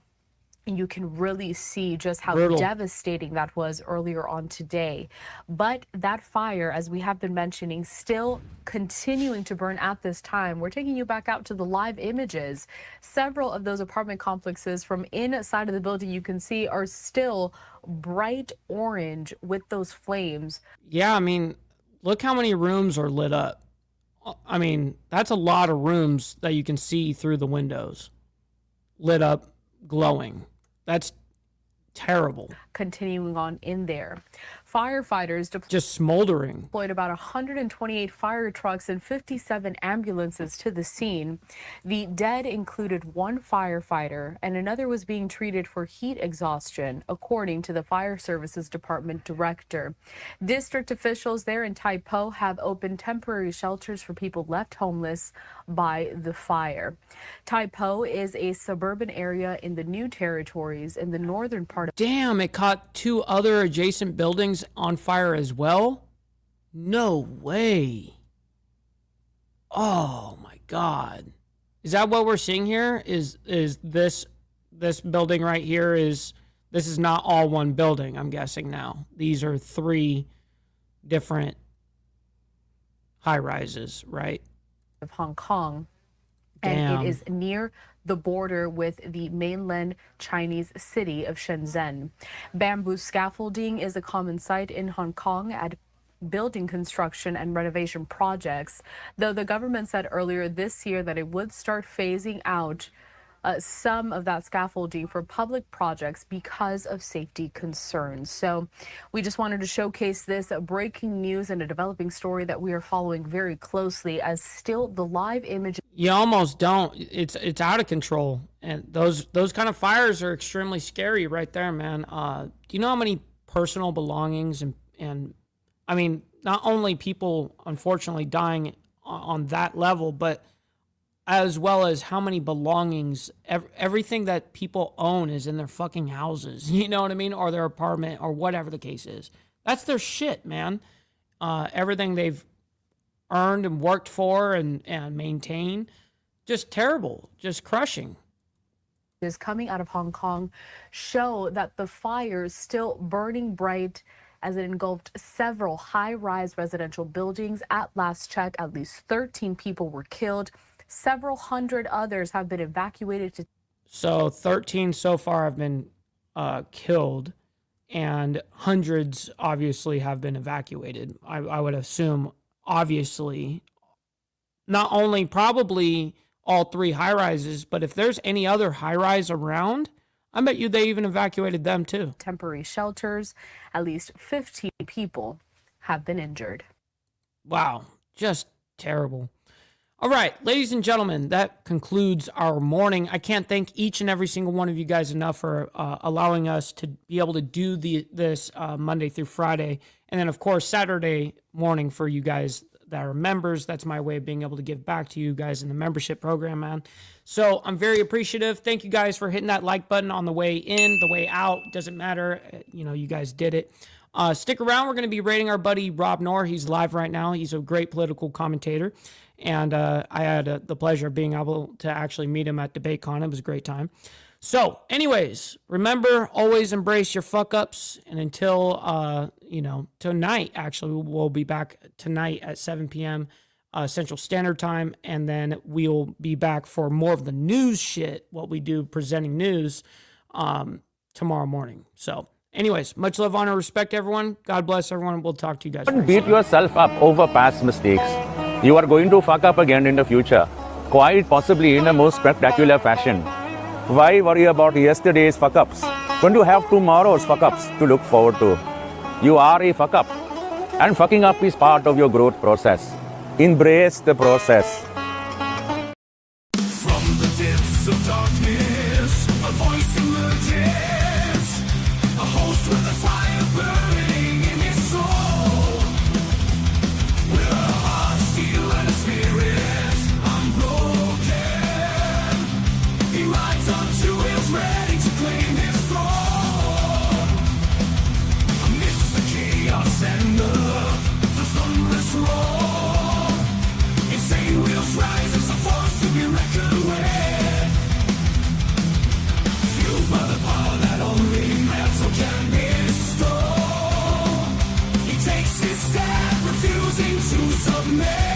And you can really see just how devastating that was earlier on today. But that fire, as we have been mentioning, still continuing to burn at this time. We're taking you back out to the live images. Several of those apartment complexes from inside of the building you can see are still bright orange with those flames. Yeah, I mean, look how many rooms are lit up. I mean, that's a lot of rooms that you can see through the windows. Lit up, glowing. That's terrible. Continuing on in there. Firefighters just smoldering. Deployed about 128 fire trucks and 57 ambulances to the scene. The dead included one firefighter, and another was being treated for heat exhaustion, according to the Fire Services Department director. District officials there in Tai Po have opened temporary shelters for people left homeless by the fire. Tai Po is a suburban area in the New Territories in the northern part of... Damn, it caught 2 other adjacent buildings on fire as well? No way. Oh my God. Is that what we're seeing here? Is this building right here this is not all one building, I'm guessing now. These are 3 different high rises, right? Of Hong Kong. Damn. And it is near the border with the mainland Chinese city of Shenzhen. Bamboo scaffolding is a common sight in Hong Kong at building construction and renovation projects, though the government said earlier this year that it would start phasing out some of that scaffolding for public projects because of safety concerns. So we just wanted to showcase this breaking news and a developing story that we are following very closely, as still the live image. You almost don't. It's out of control, and those kind of fires are extremely scary right there, man. Do you know how many personal belongings and I mean, not only people unfortunately dying on that level, but as well as how many belongings, everything that people own is in their fucking houses, you know what I mean? Or their apartment or whatever the case is. That's their shit, man. Everything they've earned and worked for and maintained, just terrible, just crushing. Is coming out of Hong Kong show that the fire is still burning bright as it engulfed several high-rise residential buildings. At last check, at least 13 people were killed. Several hundred others have been evacuated. So 13 so far have been killed, and hundreds obviously have been evacuated. I would assume, obviously, not only probably all 3 high-rises, but if there's any other high-rise around, I bet you they even evacuated them too. Temporary shelters. At least 15 people have been injured. Wow, just terrible. All right, ladies and gentlemen, that concludes our morning. I can't thank each and every single one of you guys enough for allowing us to be able to do this Monday through Friday. And then, of course, Saturday morning for you guys that are members. That's my way of being able to give back to you guys in the membership program, man. So I'm very appreciative. Thank you guys for hitting that like button on the way in, the way out. Doesn't matter. You know, you guys did it. Stick around. We're going to be rating our buddy Rob Knorr. He's live right now. He's a great political commentator. And I had the pleasure of being able to actually meet him at DebateCon. It was a great time. So, anyways, remember, always embrace your fuck-ups. And until, you know, tonight, actually, we'll be back tonight at 7 p.m. Central Standard Time. And then we'll be back for more of the news shit, what we do, presenting news, tomorrow morning. So, anyways, much love, honor, respect, everyone. God bless everyone. We'll talk to you guys. Don't beat yourself up over past mistakes. You are going to fuck up again in the future, quite possibly in a most spectacular fashion. Why worry about yesterday's fuck-ups when you have tomorrow's fuck-ups to look forward to? You are a fuck-up, and fucking up is part of your growth process. Embrace the process. From the depths of darkness, a voice emerges, a host with a fire burning in his soul. With a heart, steel, and a spirit unbroken, he rides on to his ready to claim his throne. Amidst the chaos and the thunderous roar, insane wheels rise as a force to be reckoned with. Fueled by the power that only metal can bestow, he takes his stand, refusing to submit.